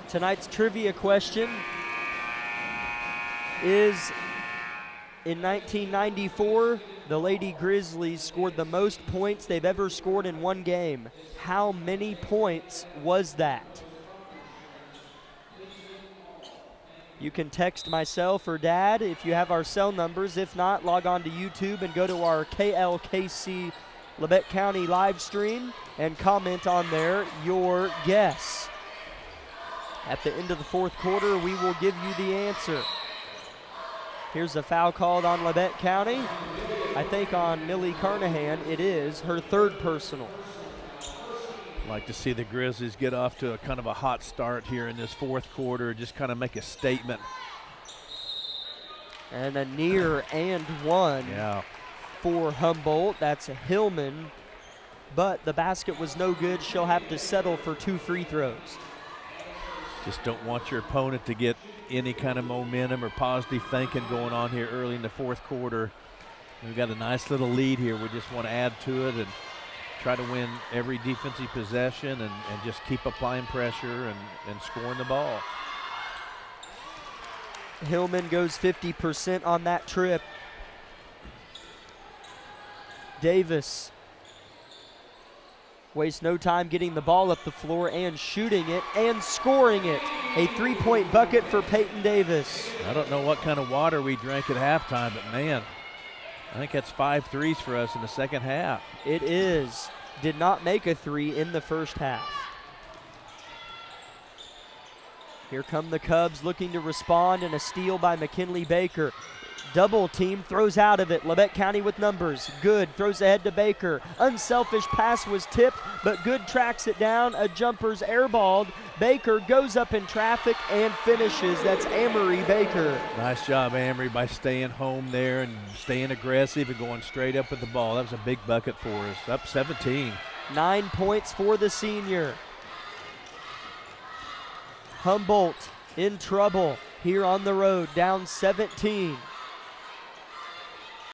Tonight's trivia question is, in 1994, the Lady Grizzlies scored the most points they've ever scored in one game. How many points was that? You can text myself or Dad if you have our cell numbers. If not, log on to YouTube and go to our KLKC Labette County live stream and comment on there your guess. At the end of the fourth quarter, we will give you the answer. Here's a foul called on Labette County. I think on Millie Carnahan, it is her third personal. I'd like to see the Grizzlies get off to a kind of a hot start here in this fourth quarter, just kind of make a statement. And a near and one for Humboldt. That's a Hillman, but the basket was no good. She'll have to settle for 2 free throws. Just don't want your opponent to get any kind of momentum or positive thinking going on here early in the fourth quarter. We've got a nice little lead here. We just want to add to it and try to win every defensive possession and just keep applying pressure and scoring the ball. Hillman goes 50% on that trip. Davis wastes no time getting the ball up the floor and shooting it and scoring it. A 3-point bucket for Peyton Davis. I don't know what kind of water we drank at halftime, but man, I think that's 5 threes for us in the second half. It is. Did not make a 3 in the first half. Here come the Cubs looking to respond, and a steal by McKinley Baker. Double team, throws out of it. Labette County with numbers. Good, throws ahead to Baker. Unselfish pass was tipped, but Good tracks it down. A jumper's airballed. Baker goes up in traffic and finishes. That's Amory Baker. Nice job, Amory, by staying home there and staying aggressive and going straight up with the ball. That was a big bucket for us. Up 17. 9 points for the senior. Humboldt in trouble here on the road, down 17.